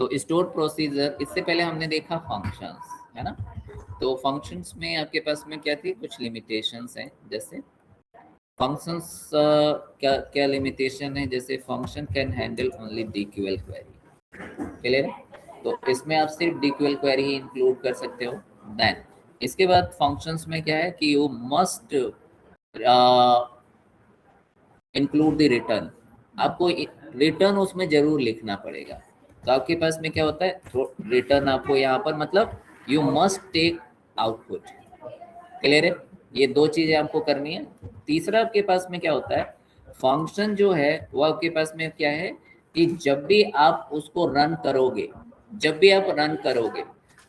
तो store procedure, इससे पहले हमने देखा फंक्शंस, है ना। तो फंक्शंस में आपके पास में क्या थी, कुछ लिमिटेशंस हैं। जैसे फंक्शंस क्या क्या लिमिटेशन है, जैसे function can handle only DQL query, clear है। तो इसमें आप सिर्फ डीक्यूएल क्वेरी ही इंक्लूड कर सकते हो। देन इसके बाद फंक्शंस में क्या है कि you must include the return, आपको रिटर्न उसमें जरूर लिखना पड़ेगा। तो आपके पास में क्या होता है, रिटर्न आपको यहाँ पर मतलब you must take output, clear है। ये दो चीजें आपको करनी है। तीसरा आपके पास में क्या होता है, फंक्शन जो है वो आपके पास में क्या है कि जब भी आप उसको रन करोगे, जब भी आप रन करोगे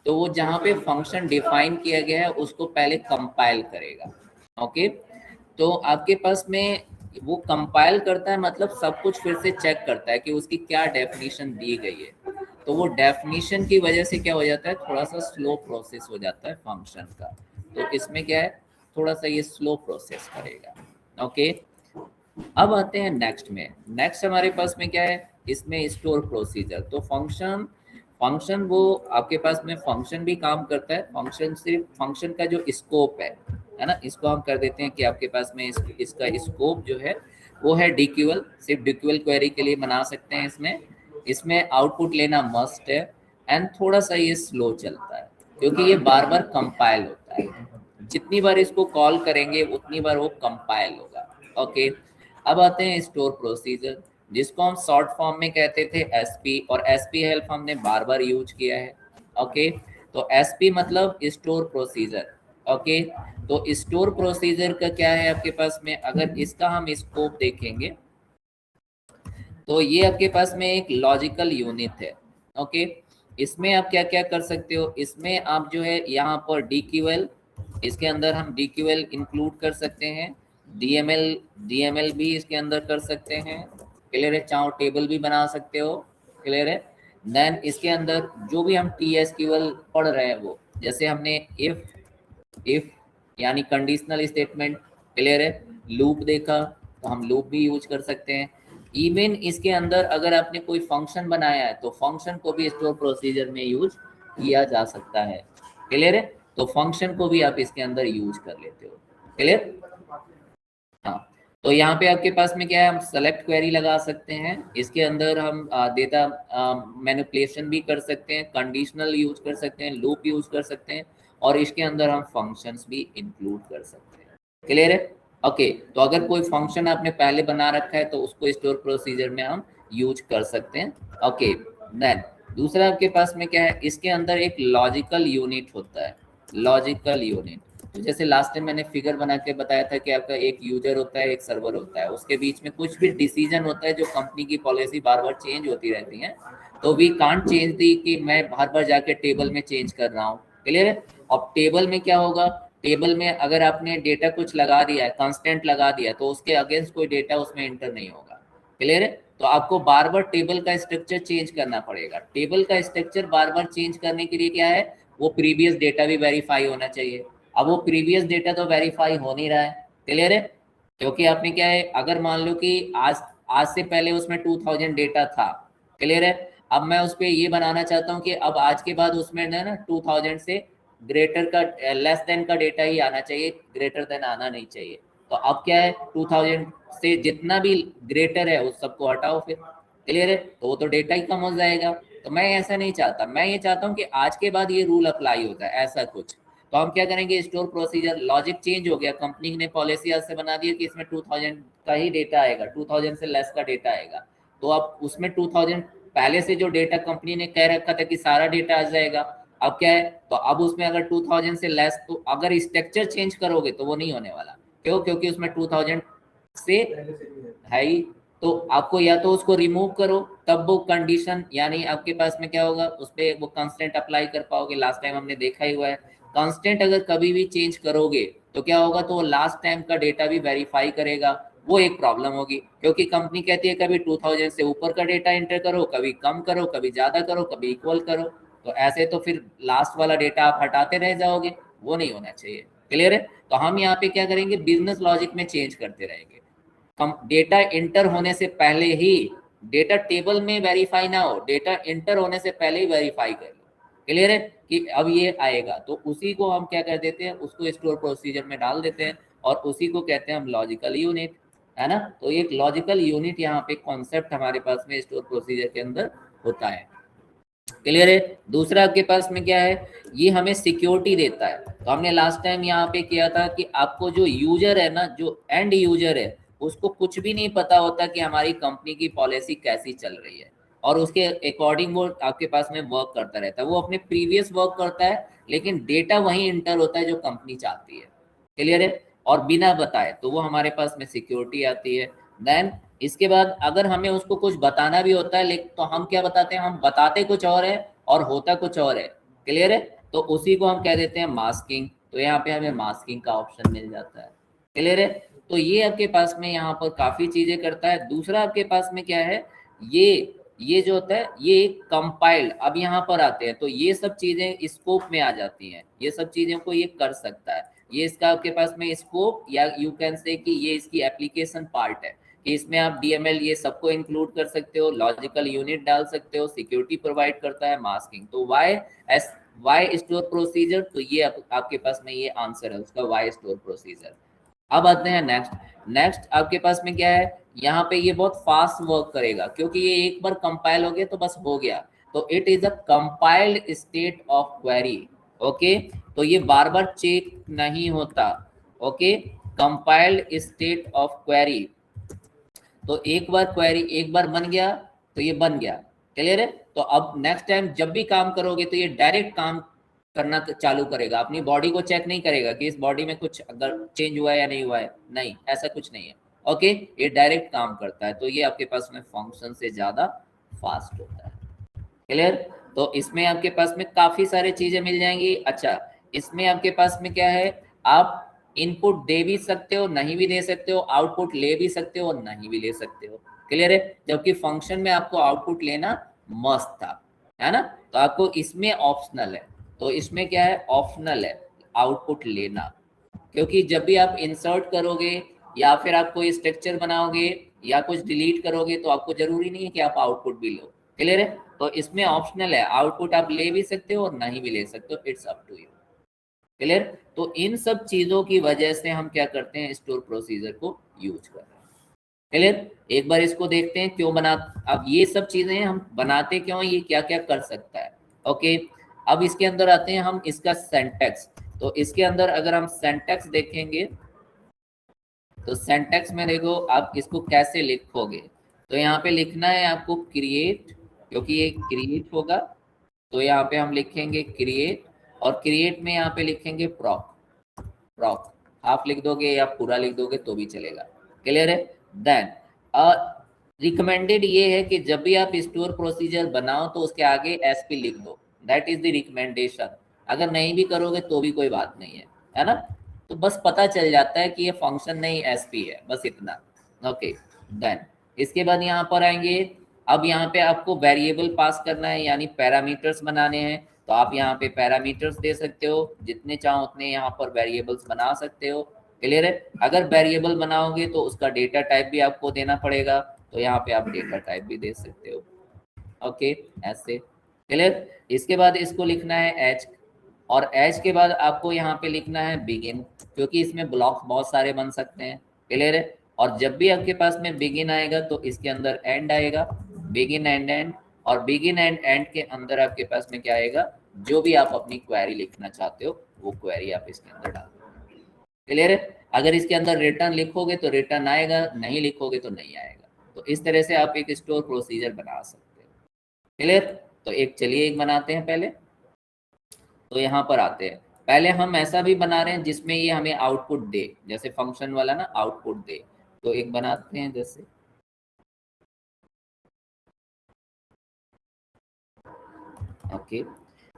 तो वो जहाँ पे फंक्शन डिफाइन किया गया है उसको पहले कंपाइल करेगा। ओके, तो आपके पास में वो कंपाइल करता है, मतलब सब कुछ फिर से चेक करता है कि उसकी क्या डेफिनेशन दी गई है। तो वो डेफिनेशन की वजह से क्या हो जाता है, थोड़ा सा स्लो प्रोसेस हो जाता है फंक्शन का। तो इसमें क्या है, थोड़ा सा ये स्लो प्रोसेस करेगा। ओके, अब आते हैं नेक्स्ट में। नेक्स्ट हमारे पास में क्या है, इसमें स्टोर प्रोसीजर। तो फंक्शन फंक्शन वो आपके पास में फंक्शन भी काम करता है। फंक्शन सिर्फ फंक्शन का जो स्कोप है ना, इसको हम कर देते हैं कि आपके पास में इसका स्कोप जो है वो है डीक्यूएल, सिर्फ डीक्यूएल क्वेरी के लिए बना सकते हैं। इसमें इसमें आउटपुट लेना मस्ट है। एंड थोड़ा सा ये स्लो चलता है क्योंकि ये बार बार कंपाइल होता है, जितनी बार इसको कॉल करेंगे उतनी बार वो कंपाइल होगा। ओके, अब आते हैं स्टोर प्रोसीजर, जिसको हम शॉर्ट फॉर्म में कहते थे एसपी, और एसपी हेल्प हमने बार बार यूज किया है। ओके, तो एसपी मतलब स्टोर प्रोसीजर। ओके, तो स्टोर प्रोसीजर का क्या है आपके पास में, अगर इसका हम स्कोप देखेंगे तो ये आपके पास में एक लॉजिकल यूनिट है। ओके, इसमें आप क्या क्या कर सकते हो, इसमें आप जो है यहाँ पर डीक्यूएल, इसके अंदर हम डीक्यूएल इंक्लूड कर सकते हैं। डीएमएल डीएमएल भी इसके अंदर कर सकते हैं, क्लियर है। चाहो टेबल भी बना सकते हो, क्लियर है। देन इसके अंदर जो भी हम टीएसक्यूएल पढ़ रहे हैं वो, जैसे हमने इफ यानी कंडीशनल स्टेटमेंट, क्लियर है। लूप देखा तो हम लूप भी यूज कर सकते हैं। इवन इसके अंदर अगर आपने कोई फंक्शन बनाया है तो फंक्शन को भी स्टोर प्रोसीजर में यूज किया जा सकता है, क्लियर है। तो फंक्शन को भी आप इसके अंदर यूज कर लेते हो, क्लियर। हाँ, तो यहाँ पे आपके पास में क्या है, हम सेलेक्ट क्वेरी लगा सकते हैं, इसके अंदर हम डेटा मैनिपुलेशन भी कर सकते हैं, कंडीशनल यूज कर सकते हैं, लूप यूज कर सकते हैं, और इसके अंदर हम फंक्शंस भी इंक्लूड कर सकते हैं, क्लियर है। ओके, तो अगर कोई फंक्शन आपने पहले बना रखा है तो उसको स्टोर प्रोसीजर में हम यूज कर सकते हैं। ओके, देन दूसरा आपके पास में क्या है, इसके अंदर एक लॉजिकल यूनिट होता है, लॉजिकल यूनिट। तो जैसे लास्ट टाइम मैंने फिगर बना के बताया था कि आपका एक यूजर होता है, एक सर्वर होता है, उसके बीच में कुछ भी डिसीजन होता है, जो कंपनी की पॉलिसी बार बार चेंज होती रहती है, तो वी कांट चेंज दी कि मैं बार बार जाके टेबल में चेंज कर रहा हूँ, क्लियर है। अब टेबल में क्या होगा, टेबल में अगर आपने डेटा कुछ लगा दिया है, कांस्टेंट लगा दिया, तो उसके अगेंस्ट कोई डेटा उसमें एंटर नहीं होगा, क्लियर है। तो आपको बार बार टेबल का स्ट्रक्चर चेंज करना पड़ेगा। टेबल का स्ट्रक्चर बार बार चेंज करने के लिए क्या है, वो प्रीवियस डेटा भी वेरीफाई होना चाहिए। अब वो प्रीवियस डेटा तो वेरीफाई हो नहीं रहा है, क्लियर है। क्योंकि आपने क्या है, अगर मान लो कि आज आज से पहले उसमें 2000 डेटा था, क्लियर है। अब मैं उस पर ये बनाना चाहता हूँ कि अब आज के बाद उसमें ना 2000 से ग्रेटर का लेस देन का डेटा ही आना चाहिए, ग्रेटर देन आना नहीं चाहिए। तो अब क्या है, 2000 से जितना भी ग्रेटर है उस सबको हटाओ फिर, क्लियर है। तो वो तो डेटा ही कम हो जाएगा। तो मैं ऐसा नहीं चाहता, मैं ये चाहता हूँ कि आज के बाद ये रूल अप्लाई होता है, ऐसा कुछ। तो हम क्या करेंगे, स्टोर प्रोसीजर लॉजिक चेंज हो गया, कंपनी ने पॉलिसी आज से बना दी है कि इसमें 2000 का ही डेटा आएगा, 2000 से लेस का डेटा आएगा। तो अब उसमें 2000 पहले से जो डेटा कंपनी ने कह रखा था कि सारा डेटा आ जाएगा, अब क्या है, तो अब उसमें अगर 2000 से लेस, तो अगर स्ट्रक्चर चेंज करोगे तो वो नहीं होने वाला। क्यों, क्योंकि उसमें 2000 से है ही। तो आपको या तो उसको रिमूव करो, तब वो कंडीशन यानी आपके पास में क्या होगा, उस पर वो कांस्टेंट अप्लाई कर पाओगे। लास्ट टाइम हमने देखा ही हुआ है, कांस्टेंट अगर कभी भी चेंज करोगे तो क्या होगा, तो लास्ट टाइम का डेटा भी वेरीफाई करेगा, वो एक प्रॉब्लम होगी। क्योंकि कंपनी कहती है कभी 2000 से ऊपर का डेटा एंटर करो, कभी कम करो, कभी ज्यादा करो, कभी इक्वल करो। तो ऐसे तो फिर लास्ट वाला डेटा आप हटाते रह जाओगे, वो नहीं होना चाहिए, क्लियर है। तो हम यहाँ पे क्या करेंगे, बिजनेस लॉजिक में चेंज करते रहेंगे। हम डेटा एंटर होने से पहले ही डेटा टेबल में वेरीफाई ना हो, डेटा इंटर होने से पहले ही वेरीफाई कर लो। क्लियर है कि अब ये आएगा, तो उसी को हम क्या कर देते हैं, उसको स्टोर प्रोसीजर में डाल देते हैं और उसी को कहते हैं हम लॉजिकल यूनिट, है ना। तो एक लॉजिकल यूनिट यहाँ पे कॉन्सेप्ट हमारे पास में स्टोर प्रोसीजर के अंदर होता है। क्लियर है। दूसरा आपके पास में क्या है, ये हमें सिक्योरिटी देता है। तो हमने लास्ट टाइम यहाँ पे किया था कि आपको जो यूजर है ना, जो एंड यूजर है, उसको कुछ भी नहीं पता होता कि हमारी कंपनी की पॉलिसी कैसी चल रही है, और उसके अकॉर्डिंग वो आपके पास में वर्क करता रहता है। वो अपने प्रीवियस वर्क करता है, लेकिन डेटा वही इंटर होता है जो कंपनी चाहती है। क्लियर है। और बिना बताए, तो वो हमारे पास में सिक्योरिटी आती है। देन इसके बाद अगर हमें उसको कुछ बताना भी होता है, लेकिन तो हम क्या बताते हैं, हम बताते कुछ और है और होता कुछ और है। क्लियर है। तो उसी को हम कह देते हैं मास्किंग। तो यहाँ पे हमें मास्किंग का ऑप्शन मिल जाता है। क्लियर है। तो ये आपके पास में यहाँ पर काफी चीजें करता है। दूसरा आपके पास में क्या है, ये जो होता है ये कंपाइल्ड। अब यहाँ पर आते हैं तो ये सब चीजें स्कोप में आ जाती हैं, ये सब चीजों को ये कर सकता है। ये इसका आपके पास में स्कोप, या यू कैन से कि ये इसकी एप्लीकेशन पार्ट है, कि इसमें आप डीएमएल ये सबको इंक्लूड कर सकते हो, लॉजिकल यूनिट डाल सकते हो, सिक्योरिटी प्रोवाइड करता है, मास्किंग। तो वाई स्टोर प्रोसीजर, तो ये आपके पास में ये आंसर है उसका, वाई स्टोर प्रोसीजर। अब आते हैं नेक्स्ट आपके पास में क्या है, यहाँ पे ये बहुत फास्ट वर्क करेगा, क्योंकि ये एक बार कंपाइल हो गया तो बस हो गया। तो it is a compiled state of query. Okay, तो ये बार बार चेक नहीं होता। Okay, compiled state of query, तो एक बार क्वेरी एक बार बन गया तो ये बन गया। क्लियर है। तो अब नेक्स्ट टाइम जब भी काम करोगे तो ये डायरेक्ट काम करना चालू करेगा, अपनी बॉडी को चेक नहीं करेगा कि इस बॉडी में कुछ अगर चेंज हुआ है या नहीं हुआ है, नहीं, ऐसा कुछ नहीं है। ओके, ये डायरेक्ट काम करता है, तो ये आपके पास में फंक्शन से ज्यादा फास्ट होता है। क्लियर। तो इसमें आपके पास में काफी सारी चीजें मिल जाएंगी। अच्छा, इसमें आपके पास में क्या है, आप इनपुट दे भी सकते हो, नहीं भी दे सकते हो, आउटपुट ले भी सकते हो और नहीं भी ले सकते हो। क्लियर है। जबकि फंक्शन में आपको आउटपुट लेना मस्त था, है ना। तो आपको इसमें ऑप्शनल है, तो इसमें क्या है, ऑप्शनल है आउटपुट लेना। क्योंकि जब भी आप इंसर्ट करोगे या फिर आप कोई स्ट्रक्चर बनाओगे या कुछ डिलीट करोगे, तो आपको जरूरी नहीं है कि आप आउटपुट भी लो। क्लियर है। तो इसमें ऑप्शनल है, आउटपुट आप ले भी सकते हो और नहीं भी ले सकते हो, it's up to you. Clear. तो इन सब चीजों की वजह से हम क्या करते हैं, स्टोर प्रोसीजर को यूज कर रहे हैं। क्लियर। एक बार इसको देखते हैं क्यों बना, अब ये सब चीजें हम बनाते क्यों, ये क्या क्या कर सकता है। ओके, अब इसके अंदर आते हैं हम, इसका सेंटेक्स। तो इसके अंदर अगर हम सेंटेक्स देखेंगे, तो सेंटेक्स में देखो आप इसको कैसे लिखोगे। तो यहाँ पे लिखना है आपको क्रिएट, क्योंकि ये क्रिएट होगा, तो यहाँ पे हम लिखेंगे क्रिएट, और क्रिएट में यहाँ पे लिखेंगे प्रॉक। प्रॉक हाफ लिख दोगे या पूरा लिख दोगे तो भी चलेगा। क्लियर है। देन रिकमेंडेड ये है कि जब भी आप स्टोर प्रोसीजर बनाओ तो उसके आगे एसपी लिख दो, दैट इज द रिकमेंडेशन। अगर नहीं भी करोगे तो भी कोई बात नहीं है ना। तो बस पता चल जाता है कि ये फंक्शन नहीं एसपी है, बस इतना। ओके, देन इसके बाद यहाँ पर आएंगे। अब यहाँ पे आपको वेरिएबल पास करना है, यानी पैरामीटर्स बनाने हैं। तो आप यहाँ पे पैरामीटर्स दे सकते हो, जितने चाहो उतने यहाँ पर वेरिएबल्स बना सकते हो। क्लियर है। अगर वेरिएबल बनाओगे तो उसका डेटा टाइप भी आपको देना पड़ेगा, तो यहाँ पे आप डेटा टाइप भी दे सकते हो। ओके, ऐसे। क्लियर। इसके बाद इसको लिखना है एच, और एच के बाद आपको यहाँ पे लिखना है बिगिन, क्योंकि इसमें ब्लॉक्स बहुत सारे बन सकते हैं। क्लियर है। और जब भी आपके पास में बिगिन आएगा तो इसके अंदर एंड आएगा, बिगिन एंड एंड। और बिगिन एंड एंड के अंदर आपके पास में क्या आएगा, जो भी आप अपनी क्वेरी लिखना चाहते हो वो क्वेरी आप इसके अंदर डाल दो। क्लियर है। अगर इसके अंदर रिटर्न लिखोगे तो रिटर्न आएगा, नहीं लिखोगे तो नहीं आएगा। तो इस तरह से आप एक स्टोर प्रोसीजर बना सकते हो। क्लियर। तो एक चलिए एक बनाते हैं पहले। तो यहाँ पर आते हैं, पहले हम ऐसा भी बना रहे हैं जिसमें ये हमें आउटपुट दे, जैसे फंक्शन वाला ना आउटपुट दे। तो एक बनाते हैं जैसे, ओके।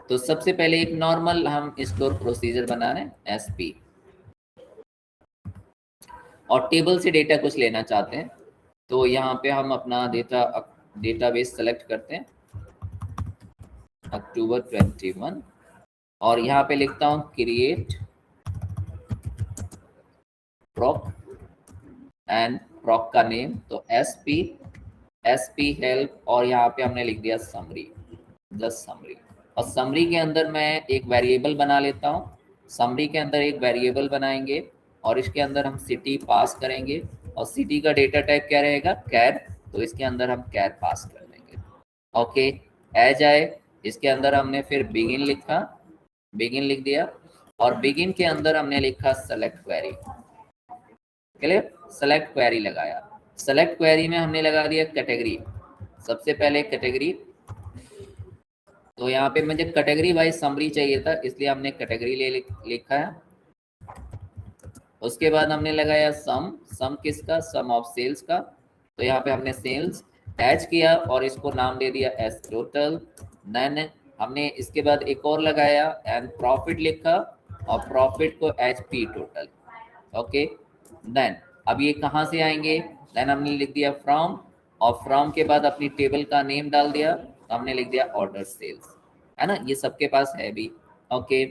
तो सबसे पहले एक नॉर्मल हम स्टोर प्रोसीजर बना रहे हैं एसपी, और टेबल से डेटा कुछ लेना चाहते हैं। तो यहाँ पे हम अपना डेटाबेस सेलेक्ट करते हैं, अक्टूबर 21, और यहाँ पे लिखता हूँ क्रिएट प्रॉक, एंड प्रॉक का नेम तो एसपी SP हेल्प, और यहाँ पे हमने लिख दिया समरी, जस्ट समरी। और समरी के अंदर मैं एक वेरिएबल बना लेता हूँ, समरी के अंदर एक वेरिएबल बनाएंगे और इसके अंदर हम सिटी पास करेंगे, और सिटी का डेटा टाइप क्या रहेगा, कैर, तो इसके अंदर हम कैर पास कर देंगे। ओके, एज आए, इसके अंदर हमने फिर बिगिन लिखा, बिगिन लिख दिया, और बिगिन के अंदर हमने लिखा select query, clear, select query लगाया। सेलेक्ट क्वेरी में हमने लगा दिया कैटेगरी, सबसे पहले कैटेगरी, तो यहाँ पे मुझे कैटेगरी वाइज समरी चाहिए था, इसलिए हमने कैटेगरी लिखा है। उसके बाद हमने लगाया सम, सम किसका, सम ऑफ सेल्स का, तो यहाँ पे हमने सेल्स एच किया और इसको नाम दे दिया एस टोटल। देन हमने इसके बाद एक और लगाया एंड प्रॉफिट लिखा, और प्रॉफिट को H P total. Okay, then अब ये कहाँ से आएंगे, देन हमने लिख दिया फ्रॉम, और फ्रॉम के बाद अपनी टेबल का नेम डाल दिया, तो हमने लिख दिया ऑर्डर सेल्स, है ना, ये सबके पास है भी। ओके,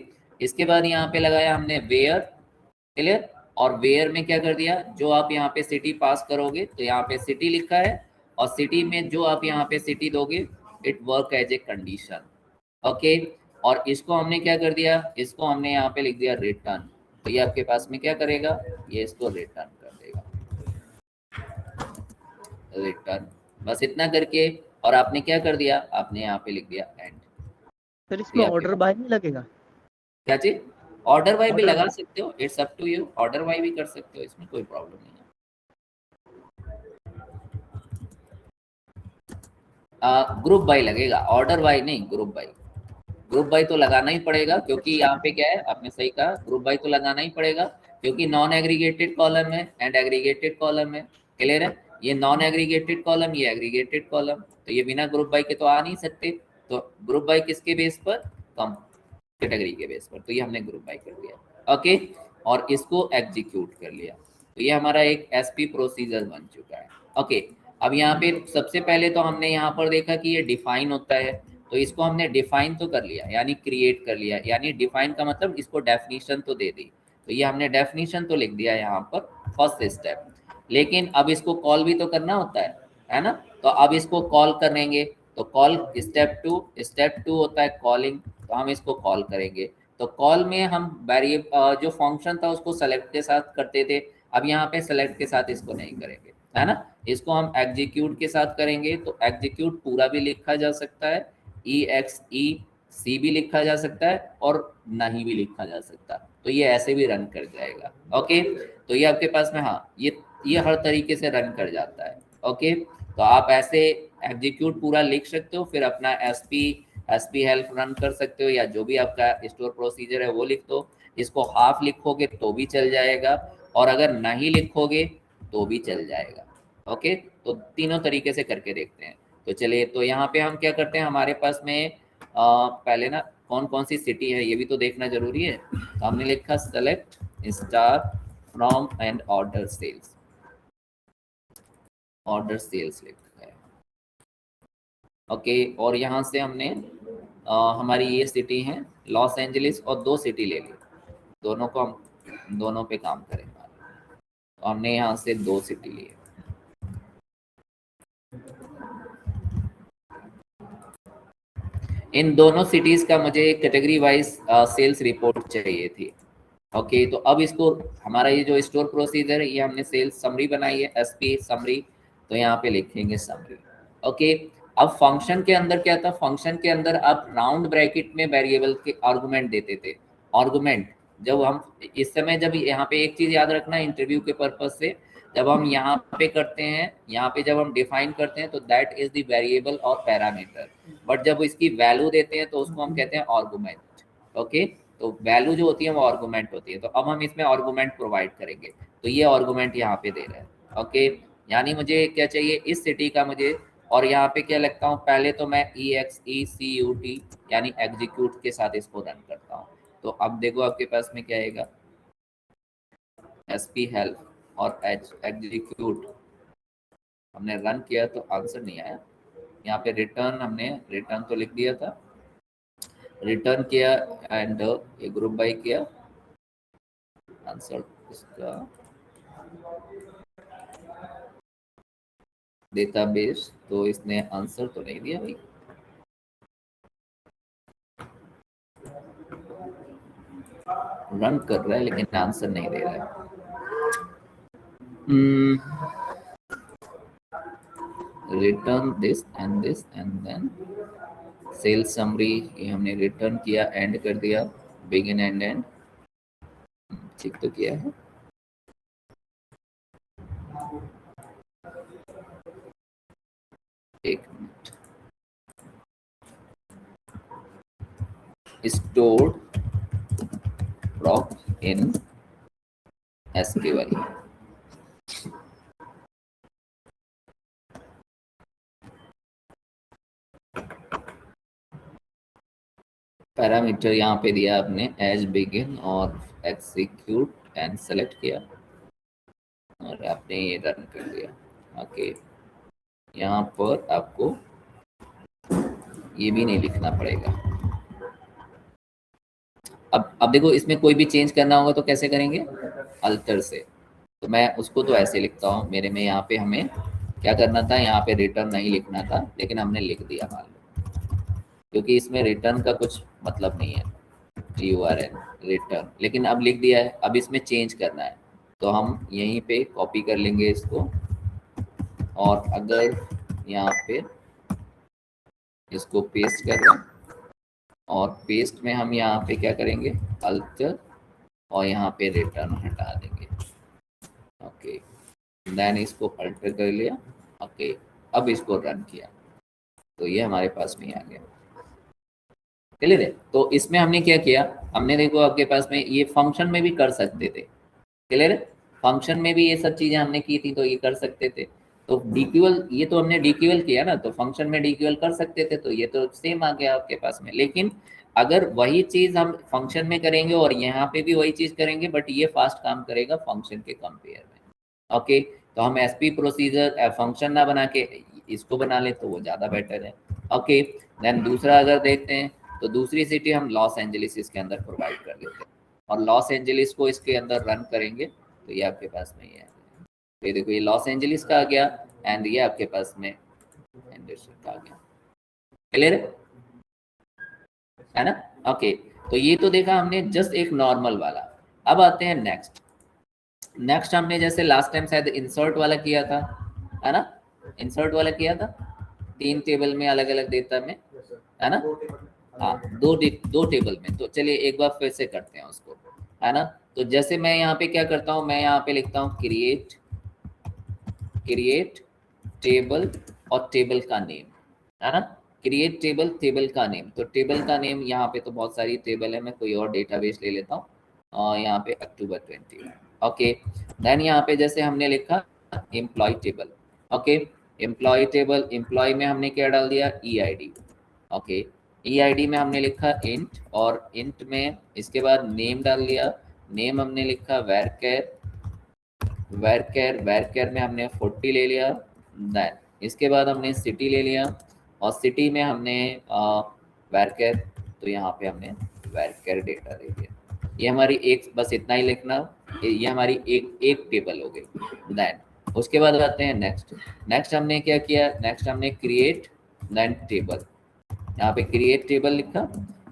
इसके बाद यहाँ पे लगाया हमने वेयर, क्लियर, और वेयर में क्या कर दिया, जो आप यहाँ पे सिटी पास करोगे तो यहाँ पे सिटी लिखा है, और सिटी में जो आप यहाँ पे सिटी दोगे it work as a condition. Okay, और इसको हमने क्या कर दिया, इसको हमने यहाँ पे लिख दिया रिटर्न, तो ये आपके पास में क्या करेगा, ये इसको रिटर्न कर देगा, रिटर्न, बस इतना करके। और आपने क्या कर दिया, आपने यहाँ पे लिख दिया एंड। सर इसमें ऑर्डर बाय नहीं लगेगा, क्या चीज, ऑर्डर बाय भी Order लगा सकते हो, it's up to you, order by भी कर सकते हो, इसमें कोई प्रॉब्लम नहीं है। ग्रुप बाय लगेगा, ऑर्डर बाय नहीं, ग्रुप बाय, ग्रुप बाय तो लगाना ही पड़ेगा, क्योंकि यहाँ पे क्या है, आपने सही कहा, ग्रुप बाय तो लगाना ही पड़ेगा, क्योंकि नॉन एग्रीगेटेड कॉलम है एंड एग्रीगेटेड कॉलम है, क्लियर है, ये नॉन एग्रीगेटेड कॉलम, ये एग्रीगेटेड कॉलम, तो ये बिना ग्रुप बाय के तो आ नहीं सकते, तो ग्रुप बाय किसके बेस पर, कम कैटेगरी के बेस पर, तो ये हमने ग्रुप बाय कर दिया। ओके, और इसको एग्जीक्यूट कर लिया, तो ये हमारा एक एसपी प्रोसीजर बन चुका है। ओके, अब यहाँ पे सबसे पहले तो हमने यहाँ पर देखा कि ये डिफाइन होता है, तो इसको हमने डिफाइन तो कर लिया, यानी क्रिएट कर लिया, यानी डिफाइन का मतलब इसको डेफिनेशन तो दे दी, तो ये हमने डेफिनेशन तो लिख दिया यहाँ पर फर्स्ट स्टेप। लेकिन अब इसको कॉल भी तो करना होता है ना, तो अब इसको कॉल करेंगे, तो कॉल स्टेप टू होता है कॉलिंग, तो हम इसको कॉल करेंगे। तो कॉल में हम वेरिएबल जो फंक्शन था उसको सेलेक्ट के साथ करते थे, अब यहाँ पे सेलेक्ट के साथ इसको नहीं करेंगे, है ना, इसको हम एग्जीक्यूट के साथ करेंगे, तो एग्जीक्यूट पूरा भी लिखा जा सकता है, EXEC भी लिखा जा सकता है, और नहीं भी लिखा जा सकता, तो ये ऐसे भी रन कर जाएगा। ओके, तो ये आपके पास में, हाँ, ये हर तरीके से रन कर जाता है। ओके, तो आप ऐसे एग्जीक्यूट पूरा लिख सकते हो, फिर अपना एसपी हेल्प रन कर सकते हो, या जो भी आपका स्टोर प्रोसीजर है वो लिख दो, इसको हाफ लिखोगे तो भी चल जाएगा, और अगर नहीं लिखोगे तो भी चल जाएगा। ओके, तो तीनों तरीके से करके देखते हैं। तो चलिए, तो यहाँ पे हम क्या करते हैं, हमारे पास में पहले ना कौन कौन सी सिटी है ये भी तो देखना जरूरी है, तो हमने लिखा select star from and order sales, order sales लिखा है। ओके, और यहाँ से हमने हमारी ये सिटी है लॉस एंजलिस, और दो सिटी ले ली, दोनों को हम दोनों पे काम करेंगे, तो हमने यहाँ से दो सिटी लिए। इन दोनों सिटीज का मुझे कैटेगरी वाइज सेल्स रिपोर्ट चाहिए थी। ओके, तो अब इसको हमारा ये जो स्टोर प्रोसीजर है, ये हमने सेल्स समरी बनाई है, एसपी समरी, तो यहाँ पे लिखेंगे समरी। ओके, अब फंक्शन के अंदर क्या था, फंक्शन के अंदर आप राउंड ब्रैकेट में वेरिएबल के आर्गुमेंट देते थे, आर्गुमेंट, जब हम इस समय, जब यहाँ पे एक चीज याद रखना इंटरव्यू के पर्पज से, जब हम यहाँ पे करते हैं, यहाँ पे जब हम डिफाइन करते हैं तो दैट इज द वेरिएबल और पैरामीटर, बट जब इसकी वैल्यू देते हैं तो उसको हम कहते हैं आर्गुमेंट। ओके, तो वैल्यू जो होती है वो आर्गुमेंट होती है, तो अब हम इसमें आर्गुमेंट प्रोवाइड करेंगे, तो ये आर्गुमेंट यहाँ पे दे रहे हैं। ओके, यानी मुझे क्या चाहिए, इस सिटी का मुझे, और यहाँ पे क्या लगता हूँ, पहले तो मैं EXECUT यानी एग्जीक्यूट के साथ इसको रन करता हूँ, तो अब देखो आपके पास में क्या आएगा, SP हेल्प और एग्जीक्यूट, हमने रन किया तो आंसर नहीं आया, यहाँ पे रिटर्न, हमने रिटर्न तो लिख दिया था, रिटर्न किया एंड ये ग्रुप बाय किया, आंसर इसका डेटाबेस, तो इसने आंसर तो नहीं दिया भाई। रन कर रहा है लेकिन आंसर नहीं दे रहा है। Return this and then sales summary, ये हमने रिटर्न किया, एंड कर दिया, बिगिन एंड एंड, ठीक तो किया है। एक minute, stored proc in SQL। Parameter यहाँ पे दिया आपने एज बिगिन और एक्सिक्यूट एंड सेलेक्ट किया और आपने ये रन कर दिया। ओके, यहाँ पर आपको ये भी नहीं लिखना पड़ेगा। अब देखो, इसमें कोई भी चेंज करना होगा तो कैसे करेंगे? अल्टर से। तो मैं उसको तो ऐसे लिखता हूँ, मेरे में यहाँ पे हमें क्या करना था, यहाँ पे रिटर्न नहीं लिखना था लेकिन हमने लिख दिया मान लो, क्योंकि इसमें रिटर्न का कुछ मतलब नहीं है, URL रिटर्न, लेकिन अब लिख दिया है। अब इसमें चेंज करना है तो हम यहीं पे कॉपी कर लेंगे इसको, और अगर यहाँ पे इसको पेस्ट कर रहे हैं, और पेस्ट में हम यहाँ पे क्या करेंगे, अल्टर, और यहाँ पे रिटर्न हटा देंगे। ओके, देन इसको अल्टर कर लिया। ओके, अब इसको रन किया तो ये हमारे पास में आ गया। क्लियर है? तो इसमें हमने क्या किया, हमने देखो आपके पास में ये फंक्शन में भी कर सकते थे। क्लियर है? फंक्शन में भी ये सब चीजें हमने की थी तो ये कर सकते थे। तो डीक्यूएल, ये तो हमने डीक्यूएल किया ना, तो फंक्शन में डीक्यूएल कर सकते थे, तो ये तो सेम आ गया आपके पास में। लेकिन अगर वही चीज हम फंक्शन में करेंगे और यहाँ पे भी वही चीज करेंगे, बट ये फास्ट काम करेगा फंक्शन के कंपेयर में। ओके, तो हम एसपी प्रोसीजर फंक्शन ना बना के इसको बना ले तो वो ज्यादा बेटर है। ओके, देन दूसरा अगर देखते हैं तो दूसरी सिटी हम लॉस एंजलिस इसके अंदर प्रोवाइड कर देते हैं, और लॉस एंजलिस को इसके अंदर रन करेंगे तो ये आपके पास में ये है। तो ये देखो, ये लॉस एंजलिस का आ गया एंड ये आपके पास में एंडरसन का आ गया। क्लियर है ना? ओके, तो ये तो देखा हमने जस्ट एक नॉर्मल वाला। अब आते हैं नेक्स्ट। नेक्स्ट हमने जैसे लास्ट टाइम शायद इंसर्ट वाला किया था, है ना? इंसर्ट वाला किया था, 3 टेबल में अलग अलग देता में, है ना? हाँ, दो टेबल में। तो चलिए एक बार फिर से करते हैं उसको, है ना? तो जैसे मैं यहाँ पे क्या करता हूँ, मैं यहाँ पे लिखता हूँ क्रिएट टेबल और टेबल का नेम, है ना? क्रिएट टेबल, टेबल का नेम। तो टेबल का नेम यहाँ पे तो बहुत सारी टेबल है, मैं कोई और डेटाबेस ले लेता हूँ, और यहाँ पे अक्टूबर 20। ओके, देन यहाँ पे जैसे हमने लिखा employee table. Okay, employee table, employee में हमने क्या डाल दिया, EID। ओके, EID में हमने लिखा इंट, और इंट में इसके बाद नेम डाल दिया। नेम हमने लिखा वैरकेर, वैरकेर में हमने 40 ले लिया। देन इसके बाद हमने सिटी ले लिया, और सिटी में हमने वैरकेर, तो यहाँ पे हमने वैरकेर डेटा दे दिया। ये हमारी एक, बस इतना ही लिखना, ये हमारी एक टेबल हो गई। देन उसके बाद आते हैं नेक्स्ट हमने क्या किया, नेक्स्ट हमने क्रिएट देन टेबल, यहाँ पे क्रिएट टेबल लिखा,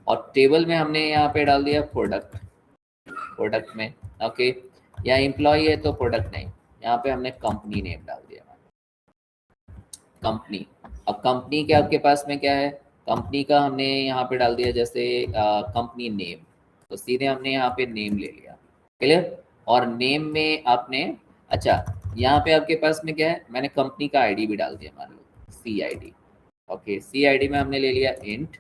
और टेबल में हमने यहाँ पे डाल दिया प्रोडक्ट में। ओके, या एम्प्लॉय है तो प्रोडक्ट नहीं, यहाँ पे हमने कंपनी नेम डाल दिया, कंपनी। अब कंपनी के आपके पास में क्या है, कंपनी का हमने यहाँ पे डाल दिया जैसे कंपनी नेम, तो सीधे हमने यहाँ पे नेम ले लिया। क्लियर? और नेम में आपने, अच्छा यहाँ पे आपके पास में क्या है, मैंने कंपनी का आईडी भी डाल दिया, मान लो CID। ओके, CID में हमने ले लिया इंट।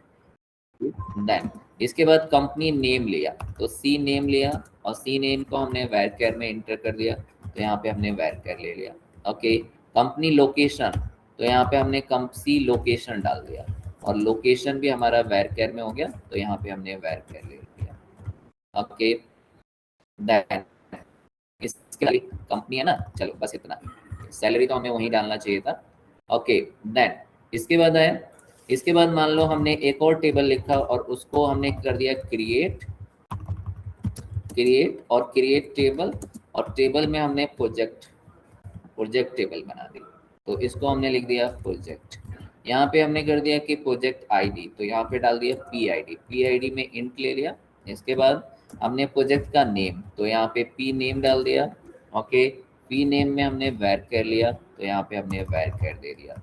देन इसके बाद कंपनी नेम लिया, तो C नेम लिया, और C नेम को हमने वैरकेर में इंटर कर दिया, तो यहाँ पे हमने वैरकेर ले लिया। ओके, कंपनी लोकेशन, तो यहाँ पे हमने C लोकेशन डाल दिया, और लोकेशन भी हमारा वैरकेर में हो गया, तो यहाँ पे हमने वैरकेर ले लिया। ओके, देन इसके कंपनी है ना, चलो बस इतना, सैलरी तो हमें वहीं डालना चाहिए था। ओके, देन इसके बाद है, इसके बाद मान लो हमने एक और टेबल लिखा और उसको हमने कर दिया क्रिएट और क्रिएट टेबल, और टेबल में हमने प्रोजेक्ट टेबल बना दी। तो इसको हमने लिख दिया प्रोजेक्ट। यहाँ पे हमने कर दिया कि प्रोजेक्ट आईडी, तो यहाँ पे डाल दिया पी आईडी में इंट ले लिया। इसके बाद हमने प्रोजेक्ट का नेम, तो यहाँ पे पी नेम डाल दिया। ओके, पी नेम में हमने वैर कर लिया, तो यहाँ पे हमने वैर कर दे दिया,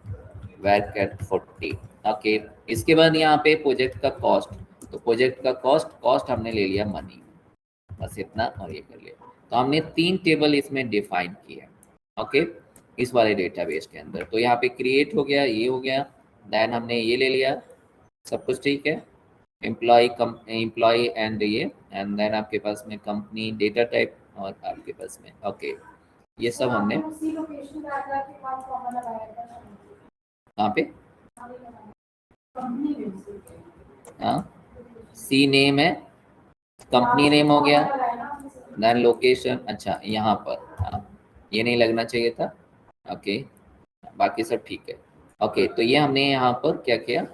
वैर कर 40। ओके, इसके बाद यहाँ पे प्रोजेक्ट का कॉस्ट, तो प्रोजेक्ट का कॉस्ट हमने ले लिया मनी, बस इतना और ये कर लिया। तो हमने 3 टेबल इसमें डिफाइन किया। ओके, इस वाले डेटाबेस के अंदर। तो यहाँ पे क्रिएट हो गया, ये हो गया, देन हमने ये ले लिया, सब कुछ ठीक है। एम्प्लॉय एंड ये, एंड देन आपके पास में कंपनी, डेटा टाइप और आपके पास में ओके, ये सब हमने कहाँ पे, हाँ सी नेम है, कंपनी नेम हो गया, देन लोकेशन, अच्छा यहाँ पर हाँ ये नहीं लगना चाहिए था। ओके, बाकी सब ठीक है। ओके, तो ये हमने यहाँ पर क्या किया,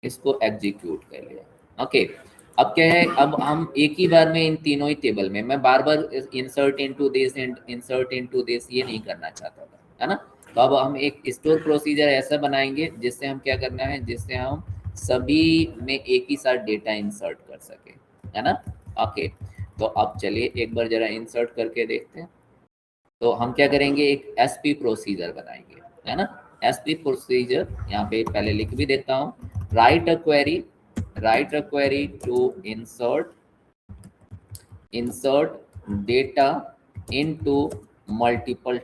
इसको एग्जीक्यूट कर लिया। ओके, अब क्या है, अब हम एक ही बार में इन तीनों ही टेबल में, मैं बार बार insert into this and insert into this ये नहीं करना चाहता था, है ना। तो अब हम एक स्टोर प्रोसीजर ऐसा बनाएंगे जिससे हम क्या करना है, जिससे हम सभी में एक ही साथ डेटा इंसर्ट कर सके, है ना। ओके, तो अब चलिए एक बार जरा इंसर्ट करके देखते हैं। तो हम क्या करेंगे, एक एसपी प्रोसीजर बनाएंगे, है ना। एसपी प्रोसीजर यहाँ पे पहले लिख भी देता हूँ, write a query to insert data into multiple